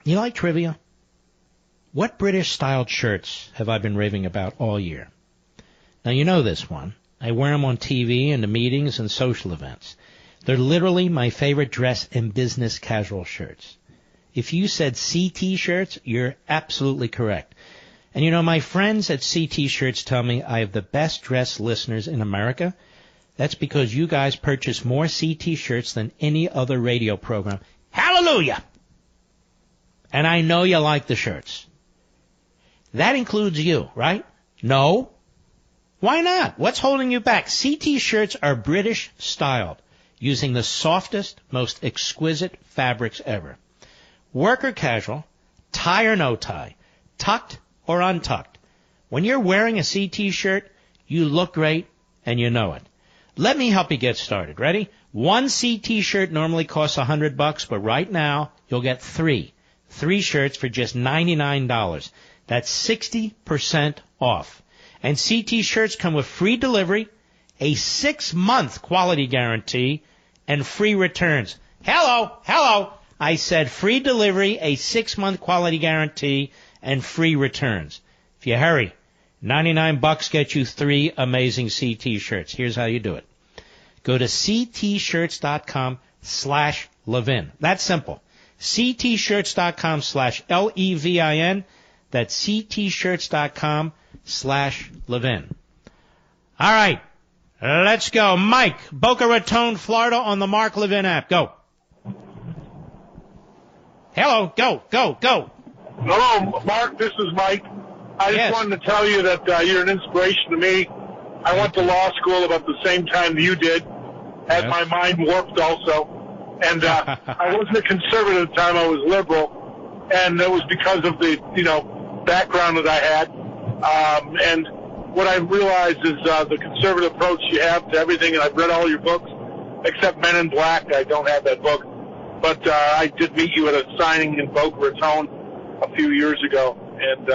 You like trivia? What British-styled shirts have I been raving about all year? Now, you know this one. I wear them on TV and to meetings and social events. They're literally my favorite dress and business casual shirts. If you said CT shirts, you're absolutely correct. And you know, my friends at CT Shirts tell me I have the best dressed listeners in America. That's because you guys purchase more CT shirts than any other radio program. Hallelujah! And I know you like the shirts. That includes you, right? No? Why not? What's holding you back? CT shirts are British styled, using the softest, most exquisite fabrics ever. Work or casual, tie or no tie, tucked or untucked. When you're wearing a CT shirt, you look great and you know it. Let me help you get started. Ready? One CT shirt normally costs $100, but right now you'll get three shirts for just $99. That's 60% off. And CT shirts come with free delivery, a 6-month quality guarantee, and free returns. Hello. I said free delivery, a 6-month quality guarantee, and free returns. If you hurry, $99 gets you 3 amazing CT shirts. Here's how you do it. Go to ctshirts.com/Levin. That's simple. ctshirts.com/Levin. That's ctshirts.com/Levin. All right, let's go. Mike, Boca Raton, Florida, on the Mark Levin app. Go. Hello, go. Hello, Mark, this is Mike. I just wanted to tell you that you're an inspiration to me. I went to law school about the same time that you did. Had my mind warped also. And I wasn't a conservative at the time, I was liberal. And it was because of the, background that I had. And what I realized is the conservative approach you have to everything, and I've read all your books, except Men in Black. I don't have that book. But I did meet you at a signing in Boca Raton a few years ago. And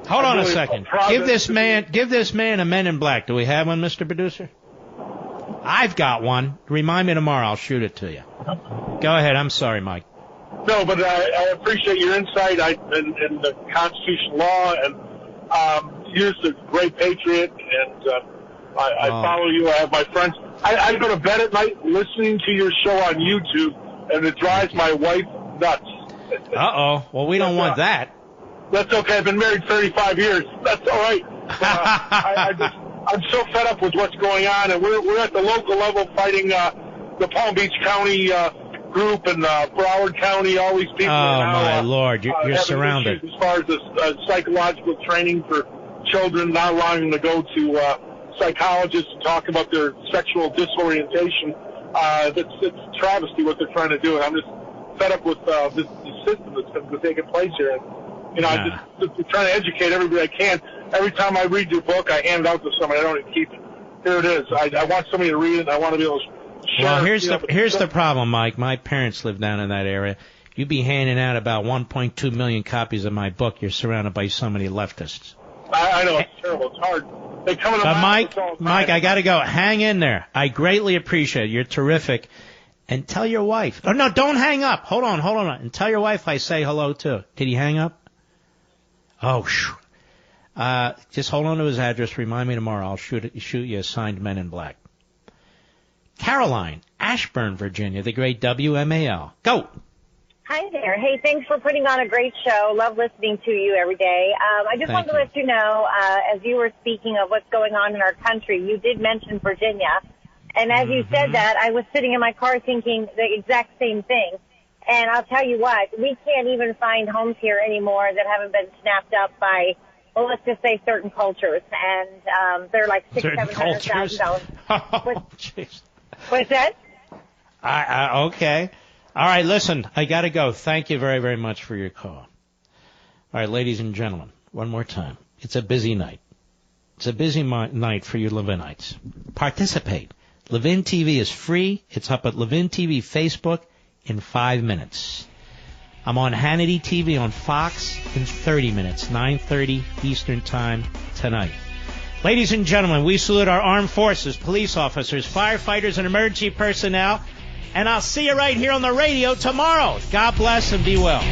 hold on a second. Give this man a Men in Black. Do we have one, Mr. Producer? I've got one. Remind me tomorrow. I'll shoot it to you. Go ahead. I'm sorry, Mike. No, but I appreciate your insight in the Constitution law, and you're just a great patriot, and I follow you. I have my friends. I go to bed at night listening to your show on YouTube, and it drives my wife nuts. Uh-oh. Well, we don't want that. That's okay. I've been married 35 years. That's all right. I'm so fed up with what's going on, and we're at the local level fighting the Palm Beach County group and Broward County, all these people. Oh, now, my Lord. You're surrounded. As far as the psychological training for children, not allowing them to go to psychologists and talk about their sexual disorientation. It's a travesty what they're trying to do, and I'm just fed up with this system that's taking place here. And, I'm just trying to educate everybody I can. Every time I read your book, I hand it out to somebody. I don't even keep it. Here it is. I want somebody to read it, and I want to be able to share Well, it. here's the problem, Mike. My parents live down in that area. You'd be handing out about 1.2 million copies of my book. You're surrounded by so many leftists. I know. It's terrible. It's hard. They come into Mike, I got to go. Hang in there. I greatly appreciate it. You're terrific. And tell your wife. Oh, no, don't hang up. Hold on. And tell your wife I say hello, too. Did he hang up? Oh, just hold on to his address. Remind me tomorrow. I'll shoot you a signed Men in Black. Caroline, Ashburn, Virginia, the great WMAL. Go. Hi there. Hey, thanks for putting on a great show. Love listening to you every day. I just wanted to let you know, as you were speaking of what's going on in our country, you did mention Virginia. And as you said that, I was sitting in my car thinking the exact same thing. And I'll tell you what, we can't even find homes here anymore that haven't been snapped up by, well, let's just say certain cultures. And they're like $600,000-$700,000. Oh, jeez. What's that? Okay. All right, listen, I got to go. Thank you very, very much for your call. All right, ladies and gentlemen, one more time. It's a busy night. It's a busy night for you Levinites. Participate. Levin TV is free. It's up at Levin TV Facebook in 5 minutes. I'm on Hannity TV on Fox in 30 minutes, 9:30 Eastern Time tonight. Ladies and gentlemen, we salute our armed forces, police officers, firefighters, and emergency personnel. And I'll see you right here on the radio tomorrow. God bless and be well.